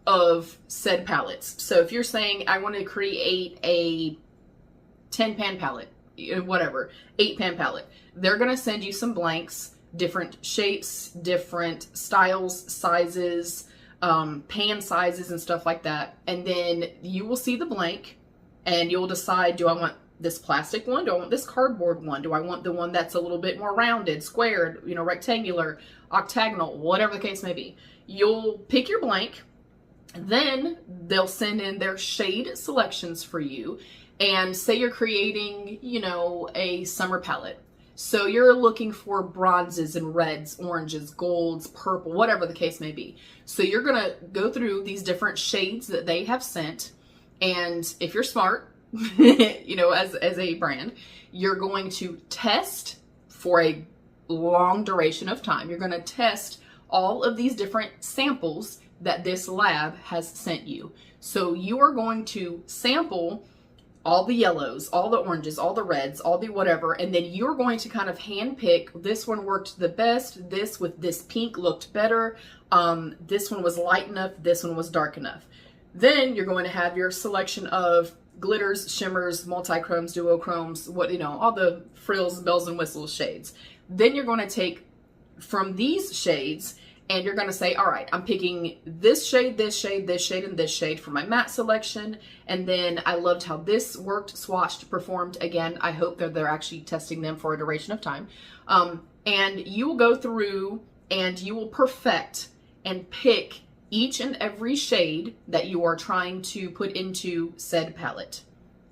of said palettes. So if you're saying, I want to create a 10-pan palette, whatever, 8-pan palette, they're going to send you some blanks, different shapes, different styles, sizes, pan sizes and stuff like that. And then you will see the blank and you'll decide, do I want this plastic one? Do I want this cardboard one? Do I want the one that's a little bit more rounded, squared, you know, rectangular, octagonal, whatever the case may be? You'll pick your blank. Then they'll send in their shade selections for you. And say you're creating, you know, a summer palette. So you're looking for bronzes and reds, oranges, golds, purple, whatever the case may be. So you're going to go through these different shades that they have sent. And if you're smart, you know, as a brand, you're going to test for a long duration of time. You're going to test all of these different samples that this lab has sent you. So you are going to sample all the yellows, all the oranges, all the reds, all the whatever, and then you're going to kind of hand pick, this one worked the best, this with this pink looked better, this one was light enough, this one was dark enough. Then you're going to have your selection of glitters, shimmers, multi-chromes, duochromes, what, you know, all the frills, bells and whistles shades. Then you're going to take from these shades and you're going to say, all right, I'm picking this shade, this shade, this shade, and this shade for my matte selection. And then I loved how this worked, swatched, performed. Again, I hope that they're actually testing them for a duration of time. And you will go through and you will perfect and pick each and every shade that you are trying to put into said palette.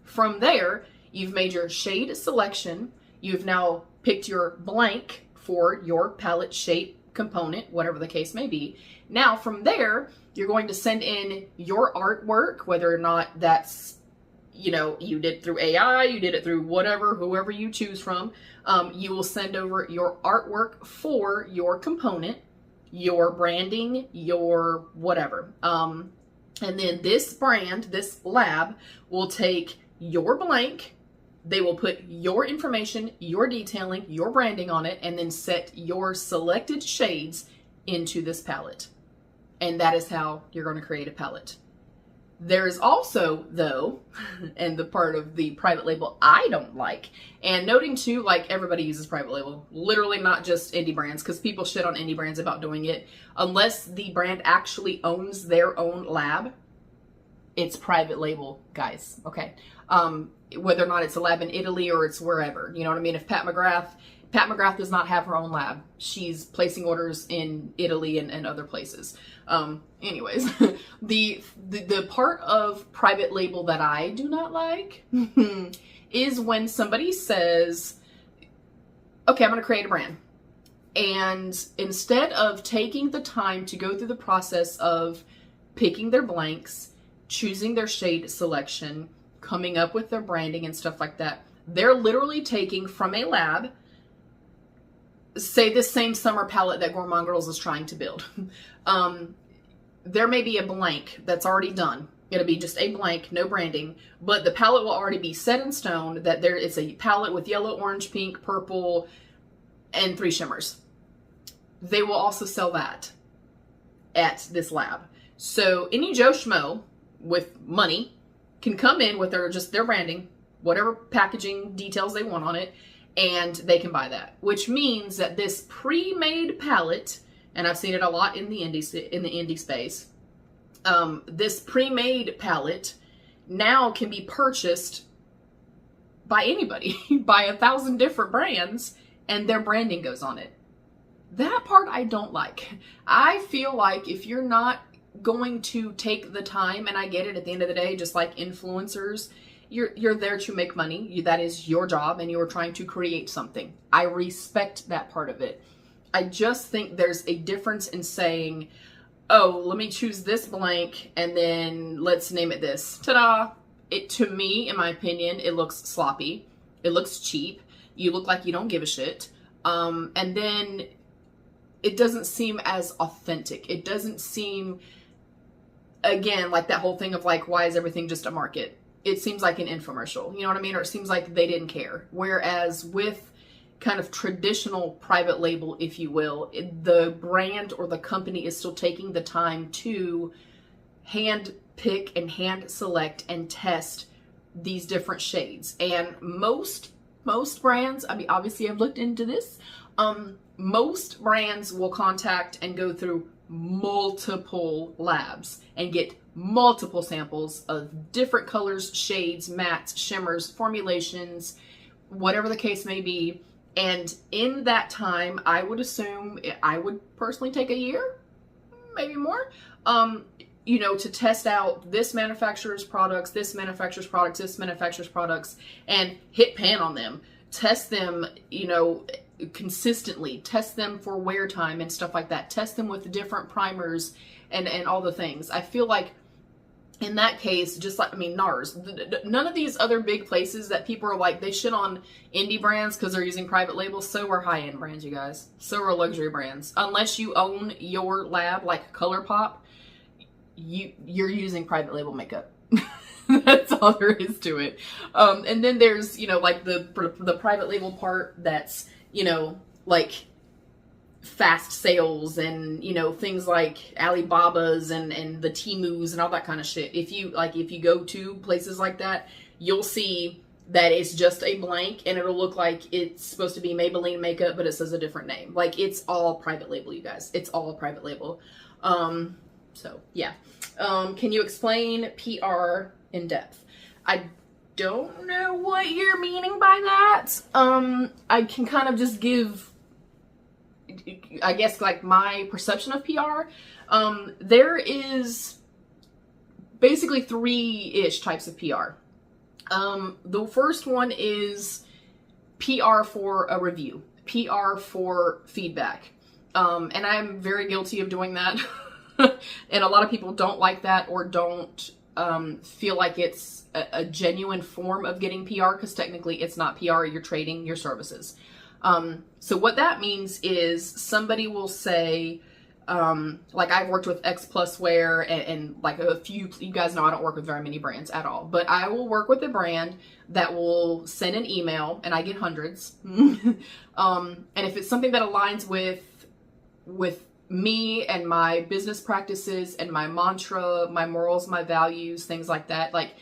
From there, you've made your shade selection. You've now picked your blank for your palette shape component, whatever the case may be. Now, from there, you're going to send in your artwork, whether or not that's you know, you did it through AI, you did it through whatever, whoever you choose from. You will send over your artwork for your component, your branding, your whatever. And then this brand, this lab, will take your blank, they will put your information, your detailing, your branding on it, and then set your selected shades into this palette. And that is how you're going to create a palette. There is also, though, and the part of the private label I don't like, and noting too, like, everybody uses private label, literally not just indie brands, because people shit on indie brands about doing it. Unless the brand actually owns their own lab, it's private label, guys, okay? Whether or not it's a lab in Italy or it's wherever, you know what I mean? If Pat McGrath does not have her own lab. She's placing orders in Italy and other places. Anyways, the part of private label that I do not like is when somebody says, okay, I'm going to create a brand. And instead of taking the time to go through the process of picking their blanks, choosing their shade selection, coming up with their branding and stuff like that, they're literally taking from a lab, say this same summer palette that Gourmand Girls is trying to build. There may be a blank that's already done. It'll be just a blank, no branding, but the palette will already be set in stone that there is a palette with yellow, orange, pink, purple, and 3 shimmers. They will also sell that at this lab. So any Joe Schmo with money can come in with their branding, whatever packaging details they want on it, and they can buy that, which means that this pre-made palette, and I've seen it a lot in the indie space, this pre-made palette now can be purchased by anybody, by 1,000 different brands, and their branding goes on it. That part I don't like. I feel like if you're not going to take the time, and I get it at the end of the day, just like influencers, you're there to make money. That is your job, and you're trying to create something. I respect that part of it. I just think there's a difference in saying, oh, let me choose this blank, and then let's name it this. Ta-da! It, to me, in my opinion, it looks sloppy. It looks cheap. You look like you don't give a shit. And then it doesn't seem as authentic. It doesn't seem, again, like that whole thing of like, why is everything just a market? It seems like an infomercial, you know what I mean? Or it seems like they didn't care. Whereas with kind of traditional private label, if you will, the brand or the company is still taking the time to hand pick and hand select and test these different shades. And most brands, I mean, obviously I've looked into this, most brands will contact and go through multiple labs and get multiple samples of different colors, shades, mattes, shimmers, formulations, whatever the case may be. And in that time, I would assume, I would personally take a year, maybe more, you know, to test out this manufacturer's products, this manufacturer's products, this manufacturer's products, and hit pan on them. Test them, you know, consistently. Test them for wear time and stuff like that. Test them with different primers and all the things. I feel like in that case, just like, I mean, NARS, none of these other big places that people are like, they shit on indie brands because they're using private labels. So are high-end brands, you guys. So are luxury brands. Unless you own your lab, like ColourPop, you're using private label makeup. That's all there is to it. And then there's, you know, like the private label part that's, you know, like fast sales and, you know, things like Alibaba's and the Temu's and all that kind of shit. If you go to places like that, you'll see that it's just a blank and it'll look like it's supposed to be Maybelline makeup, but it says a different name. Like, it's all private label, you guys. It's all private label. So yeah. Can you explain PR in depth? I don't know what you're meaning by that. I can kind of just give, I guess, like my perception of PR. There is basically 3-ish types of PR. The first one is PR for a review, PR for feedback. And I'm very guilty of doing that. And a lot of people don't like that or don't feel like it's a genuine form of getting PR, because technically it's not PR, you're trading your services. So what that means is somebody will say, like I've worked with X Plus Wear and like a few, you guys know I don't work with very many brands at all, but I will work with a brand that will send an email, and I get hundreds. And if it's something that aligns with me and my business practices and my mantra, my morals, my values, things like that, like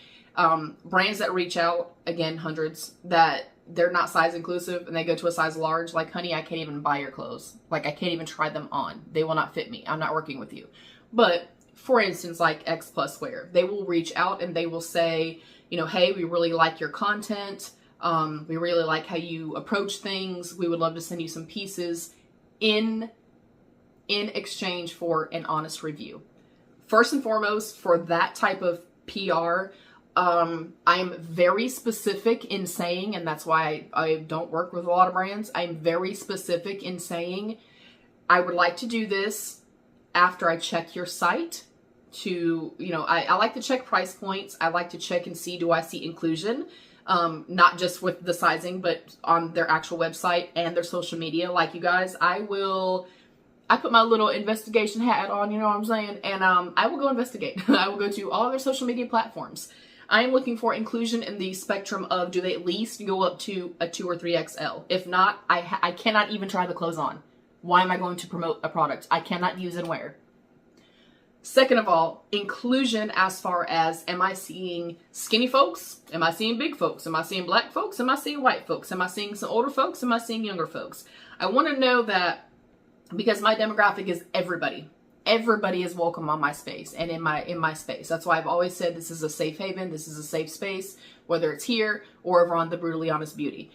brands that reach out, again, hundreds, that they're not size inclusive and they go to a size large, like, honey, I can't even buy your clothes. Like, I can't even try them on. They will not fit me. I'm not working with you. But for instance, like X Plus Wear, they will reach out and they will say, you know, hey, we really like your content. We really like how you approach things. We would love to send you some pieces in exchange for an honest review. First and foremost, for that type of PR, I'm very specific in saying, and that's why I don't work with a lot of brands. I'm very specific in saying, I would like to do this after I check your site to, you know, I like to check price points. I like to check and see, do I see inclusion? Not just with the sizing, but on their actual website and their social media. Like, you guys, I put my little investigation hat on, you know what I'm saying? And I will go investigate. I will go to all their social media platforms. I am looking for inclusion in the spectrum of, do they at least go up to a 2 or 3XL? If not, I cannot even try the clothes on. Why am I going to promote a product I cannot use and wear? Second of all, inclusion as far as, am I seeing skinny folks? Am I seeing big folks? Am I seeing black folks? Am I seeing white folks? Am I seeing some older folks? Am I seeing younger folks? I want to know that, because my demographic is everybody. Everybody is welcome on my space and in my space. That's why I've always said this is a safe haven. This is a safe space, whether it's here or over on the Brutally Honest Beauty.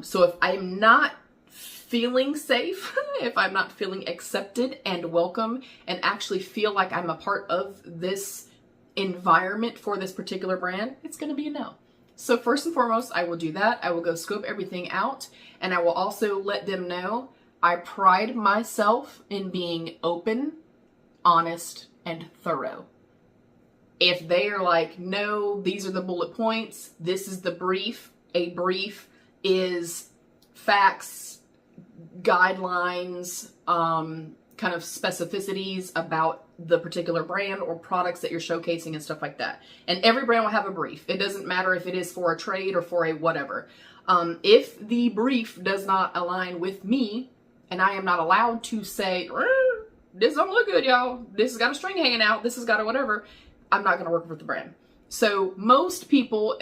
So if I'm not feeling safe, if I'm not feeling accepted and welcome and actually feel like I'm a part of this environment for this particular brand, it's going to be a no. So first and foremost, I will do that. I will go scope everything out, and I will also let them know I pride myself in being open, honest, and thorough. If they are like, no, these are the bullet points, this is the brief. A brief is facts, guidelines, kind of specificities about the particular brand or products that you're showcasing and stuff like that. And every brand will have a brief. It doesn't matter if it is for a trade or for a whatever. If the brief does not align with me, and I am not allowed to say, this don't look good, y'all. This has got a string hanging out. This has got a whatever. I'm not going to work with the brand. So most people,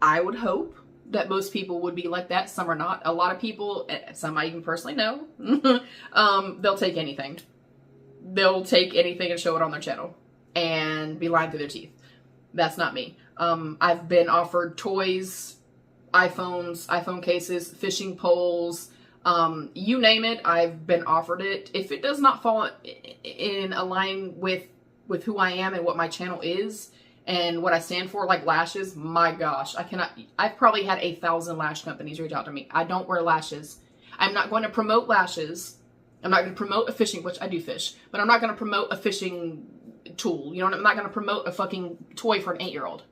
I would hope that most people would be like that. Some are not. A lot of people, some I even personally know, they'll take anything. They'll take anything and show it on their channel and be lying through their teeth. That's not me. I've been offered toys, iPhones, iPhone cases, fishing poles, you name it, I've been offered it. If it does not fall in align with who I am and what my channel is and what I stand for, like lashes, my gosh, I've probably had 1,000 lash companies reach out to me. I don't wear lashes. I'm not going to promote lashes. I'm not going to promote a fishing, which I do fish, but I'm not going to promote a fishing tool. You know, I'm not going to promote a fucking toy for an 8-year-old.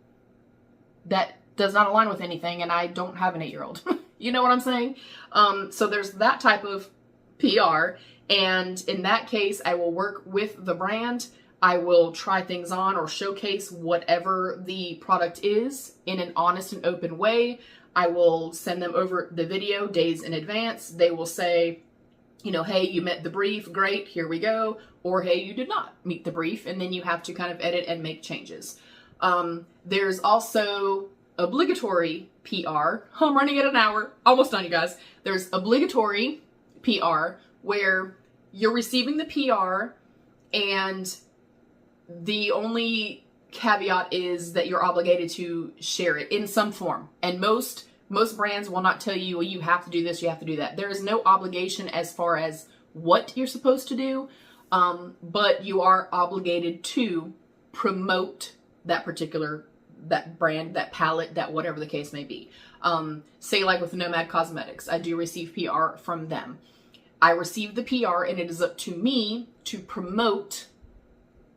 That does not align with anything, and I don't have an 8-year-old. You know what I'm saying? So there's that type of PR, and in that case, I will work with the brand. I will try things on or showcase whatever the product is in an honest and open way. I will send them over the video days in advance. They will say, you know, hey, you met the brief, great, here we go. Or hey, you did not meet the brief, and then you have to kind of edit and make changes. There's also obligatory PR. I'm running at an hour. Almost done, you guys. There's obligatory PR where you're receiving the PR and the only caveat is that you're obligated to share it in some form. And most brands will not tell you, well, you have to do this, you have to do that. There is no obligation as far as what you're supposed to do, but you are obligated to promote that brand, that palette, that whatever the case may be. Say like with Nomad Cosmetics, I do receive PR from them. I receive the PR and it is up to me to promote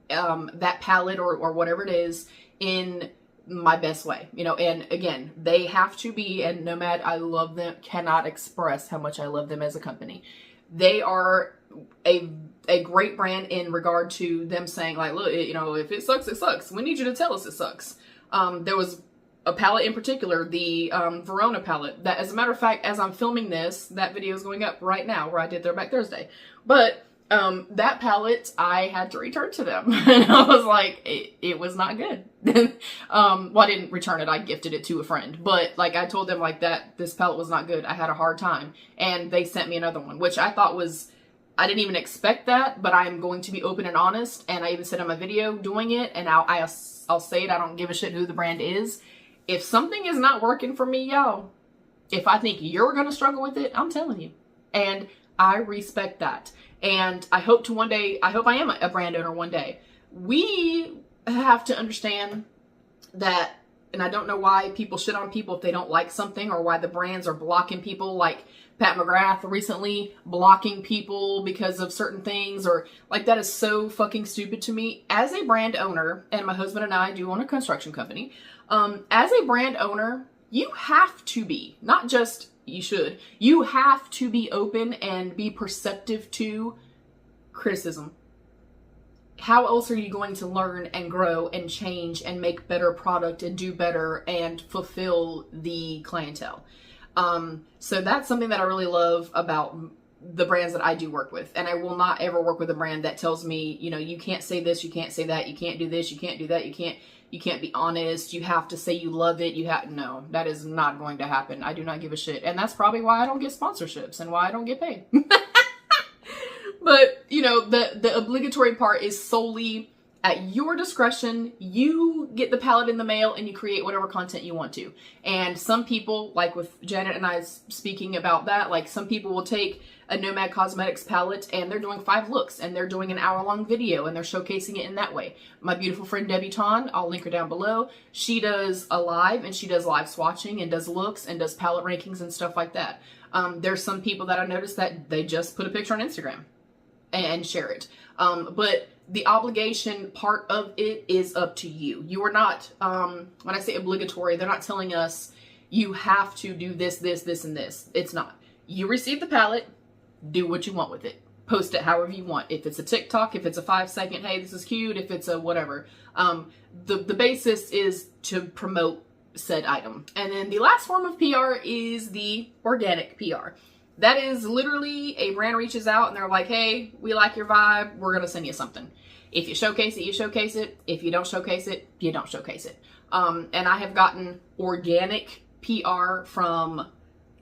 that palette or whatever it is in my best way, you know. And again, they have to be, and Nomad, I love them, cannot express how much I love them as a company. They are a great brand in regard to them saying like, look, you know, if it sucks, it sucks. We need you to tell us it sucks. There was a palette in particular, the Verona palette, that as a matter of fact, as I'm filming this, that video is going up right now where I did Throwback Thursday. But that palette, I had to return to them. And I was like, it was not good. Well, I didn't return it. I gifted it to a friend. But like I told them like that, this palette was not good. I had a hard time. And they sent me another one, which I thought was, I didn't even expect that, but I'm going to be open and honest. And I even said in my video doing it, and I'll say it, I don't give a shit who the brand is. If something is not working for me, y'all, if I think you're going to struggle with it, I'm telling you. And I respect that. And I hope to one day, I hope I am a brand owner one day. We have to understand that, and I don't know why people shit on people if they don't like something, or why the brands are blocking people, like Pat McGrath recently blocking people because of certain things, or like, that is so fucking stupid to me. As a brand owner, and my husband and I do own a construction company, as a brand owner, you have to be, not just you should, you have to be open and be perceptive to criticism. How else are you going to learn and grow and change and make better product and do better and fulfill the clientele? So that's something that I really love about the brands that I do work with. And I will not ever work with a brand that tells me, you know, you can't say this, you can't say that, you can't do this, you can't do that, you can't be honest, you have to say you love it, no, that is not going to happen. I do not give a shit. And that's probably why I don't get sponsorships and why I don't get paid. But, you know, the obligatory part is solely at your discretion. You get the palette in the mail and you create whatever content you want to. And some people, like with Janet and I speaking about that, like some people will take a Nomad Cosmetics palette and they're doing 5 looks and they're doing an hour-long video and they're showcasing it in that way. My beautiful friend Debbie Ton, I'll link her down below. She does a live, and she does live swatching and does looks and does palette rankings and stuff like that. There's some people that I noticed that they just put a picture on Instagram and share it. But the obligation part of it is up to you. You are not, when I say obligatory, they're not telling us you have to do this, this, this, and this. It's not. You receive the palette, do what you want with it. Post it however you want. If it's a TikTok, if it's a 5-second, hey, this is cute, if it's a whatever. The basis is to promote said item. And then the last form of PR is the organic PR. That is literally a brand reaches out and they're like, hey, we like your vibe, we're going to send you something. If you showcase it, you showcase it. If you don't showcase it, you don't showcase it. And I have gotten organic PR from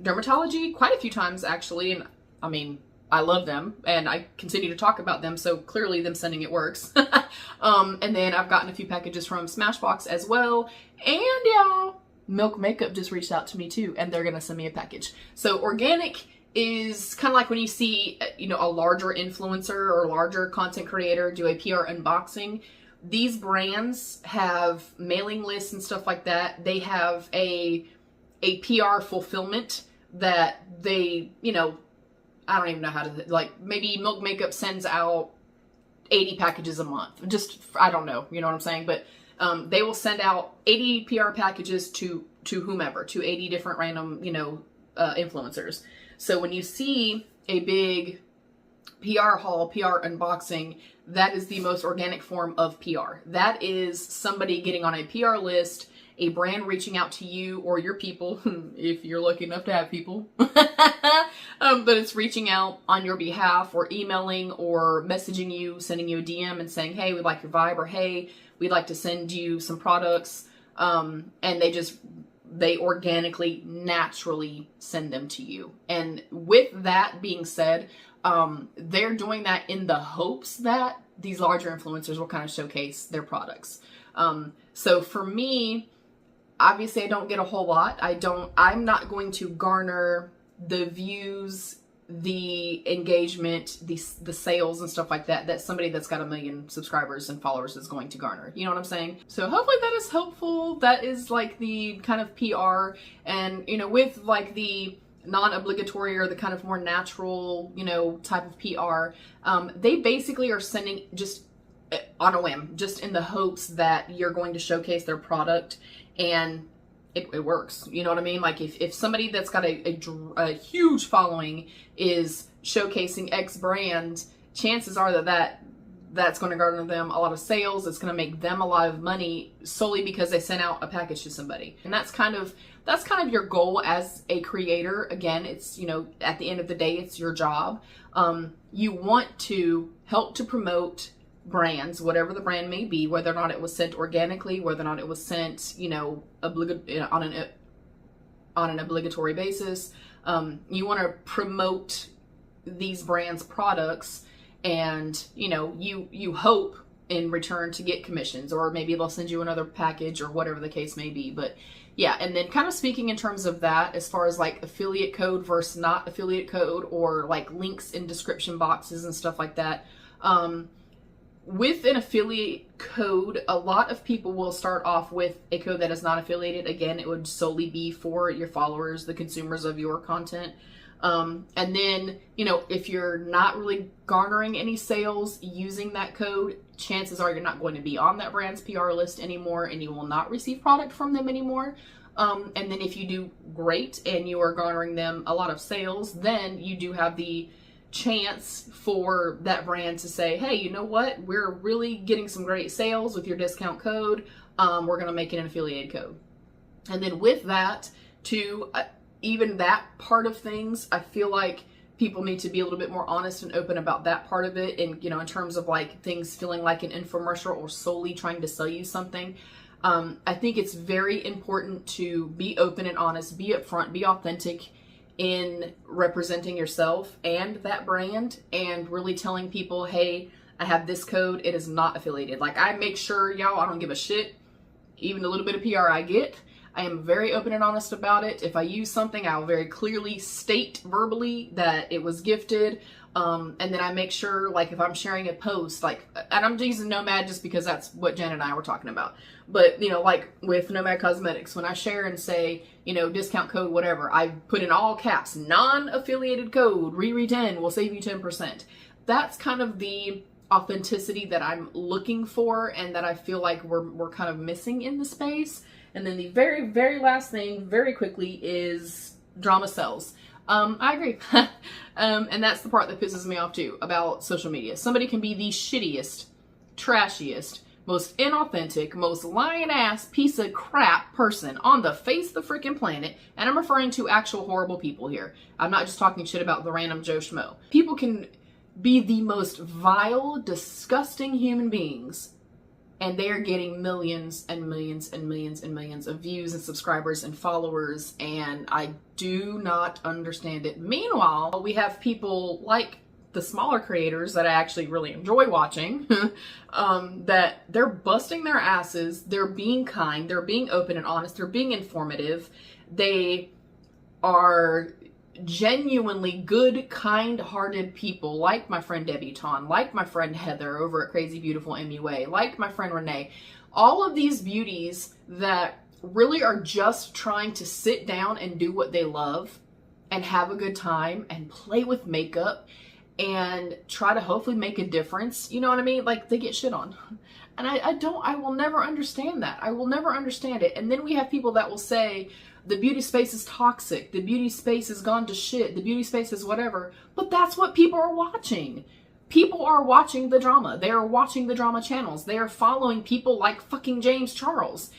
dermatology quite a few times, actually. And I mean, I love them and I continue to talk about them. So clearly them sending it works. And then I've gotten a few packages from Smashbox as well. And y'all, Milk Makeup just reached out to me too, and they're going to send me a package. So organic is kind of like when you see, you know, a larger influencer or larger content creator do a PR unboxing. These brands have mailing lists and stuff like that. They have a PR fulfillment that they, you know, I don't even know how to, like, maybe Milk Makeup sends out 80 packages a month. Just, I don't know, you know what I'm saying? But they will send out 80 PR packages to whomever, to 80 different random, you know, influencers. So when you see a big PR haul, PR unboxing, that is the most organic form of PR. That is somebody getting on a PR list, a brand reaching out to you or your people, if you're lucky enough to have people, but it's reaching out on your behalf or emailing or messaging you, sending you a DM and saying, hey, we like your vibe, or hey, we'd like to send you some products. And they organically, naturally send them to you. And with that being said, they're doing that in the hopes that these larger influencers will kind of showcase their products. So for me, obviously I don't get a whole lot. I'm not going to garner the views, the engagement, the sales and stuff like that somebody that's got 1 million subscribers and followers is going to garner. You know what I'm saying? So hopefully that is helpful. That is like the kind of PR, and, you know, with like the non-obligatory or the kind of more natural, you know, type of PR, they basically are sending just on a whim, just in the hopes that you're going to showcase their product and it works. You know what I mean? Like if somebody that's got a huge following is showcasing X brand, chances are that's going to garner them a lot of sales. It's going to make them a lot of money solely because they sent out a package to somebody. And that's kind of your goal as a creator. Again, it's, you know, at the end of the day, it's your job. You want to help to promote brands, whatever the brand may be, whether or not it was sent organically, whether or not it was sent, you know, on an obligatory basis. You want to promote these brands' products, and you know, you hope in return to get commissions, or maybe they'll send you another package or whatever the case may be. But yeah, and then kind of speaking in terms of that, as far as like affiliate code versus not affiliate code, or like links in description boxes and stuff like that. With an affiliate code, a lot of people will start off with a code that is not affiliated. Again, it would solely be for your followers, the consumers of your content. And then, you know, if you're not really garnering any sales using that code, chances are you're not going to be on that brand's PR list anymore, and you will not receive product from them anymore. And then if you do great and you are garnering them a lot of sales, then you do have the chance for that brand to say, hey, you know what, we're really getting some great sales with your discount code. We're going to make it an affiliated code. And then with that, to even that part of things, I feel like people need to be a little bit more honest and open about that part of it. And, you know, in terms of like things feeling like an infomercial or solely trying to sell you something. I think it's very important to be open and honest, be upfront, be authentic in representing yourself and that brand, and really telling people, hey, I have this code, it is not affiliated. Like, I make sure, y'all, I don't give a shit, even a little bit of PR I get. I am very open and honest about it. If I use something, I will very clearly state verbally that it was gifted. And then I make sure, like, if I'm sharing a post, like, and I'm using Nomad just because that's what Jen and I were talking about. But, you know, like with Nomad Cosmetics, when I share and say, you know, discount code, whatever, I put in all caps, non-affiliated code, Riri10 will save you 10%. That's kind of the authenticity that I'm looking for, and that I feel like we're kind of missing in the space. And then the very, very last thing, very quickly, is drama sells. I agree. And that's the part that pisses me off too about social media. Somebody can be the shittiest, trashiest, most inauthentic, most lying ass piece of crap person on the face of the freaking planet. And I'm referring to actual horrible people here. I'm not just talking shit about the random Joe Schmo. People can be the most vile, disgusting human beings, and they are getting millions and millions and millions and millions of views and subscribers and followers, and I do not understand it. Meanwhile, we have people like the smaller creators that I actually really enjoy watching, that they're busting their asses, they're being kind, they're being open and honest, they're being informative, they are genuinely good, kind-hearted people, like my friend Debutante, like my friend Heather over at Crazy Beautiful MUA, like my friend Renee. All of these beauties that really are just trying to sit down and do what they love and have a good time and play with makeup and try to hopefully make a difference. You know what I mean? Like, they get shit on. And I will never understand that. I will never understand it. And then we have people that will say, the beauty space is toxic, the beauty space has gone to shit, the beauty space is whatever. But that's what people are watching. People are watching the drama. They are watching the drama channels. They are following people like fucking James Charles.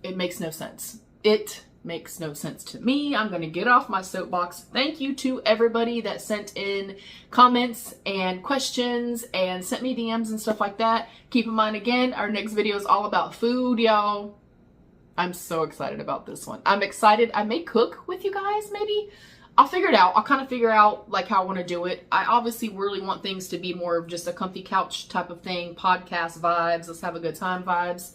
It makes no sense. It makes no sense to me. I'm going to get off my soapbox. Thank you to everybody that sent in comments and questions and sent me DMs and stuff like that. Keep in mind, again, our next video is all about food, y'all. I'm so excited about this one. I'm excited. I may cook with you guys, maybe. I'll figure it out. I'll kind of figure out like how I want to do it. I obviously really want things to be more of just a comfy couch type of thing, podcast vibes, let's have a good time vibes.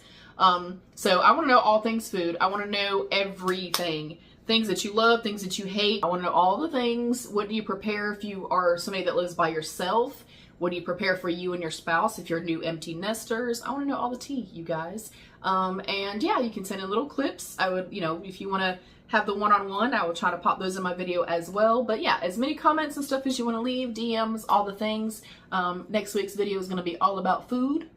So I want to know all things food. I want to know everything. Things that you love, things that you hate. I want to know all the things. What do you prepare if you are somebody that lives by yourself? What do you prepare for you and your spouse if you're new empty nesters? I want to know all the tea, you guys. And yeah, you can send in little clips. I would, you know, if you want to have the one-on-one, I will try to pop those in my video as well. But yeah, as many comments and stuff as you want to leave, DMs, all the things. Next week's video is going to be all about food.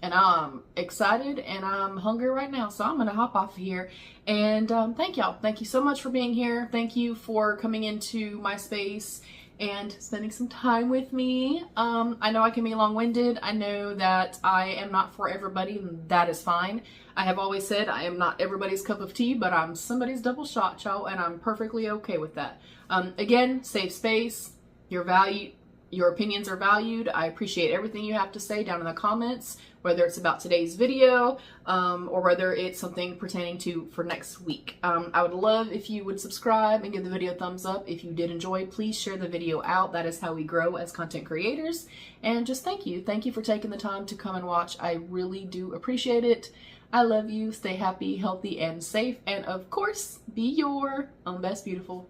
And I'm excited and I'm hungry right now, so I'm gonna hop off here. And thank y'all. Thank you so much for being here. Thank you for coming into my space and spending some time with me. I know I can be long-winded. I know that I am not for everybody, and that is fine. I have always said I am not everybody's cup of tea, but I'm somebody's double shot, y'all, and I'm perfectly okay with that. Again, safe space. Your opinions are valued. I appreciate everything you have to say down in the comments, whether it's about today's video or whether it's something pertaining to for next week. I would love if you would subscribe and give the video a thumbs up. If you did enjoy, please share the video out. That is how we grow as content creators. And just thank you. Thank you for taking the time to come and watch. I really do appreciate it. I love you. Stay happy, healthy, and safe. And of course, be your own best beautiful.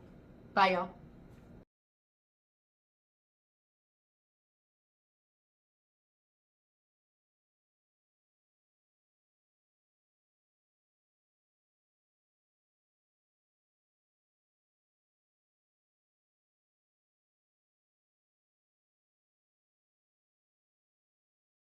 Bye, y'all.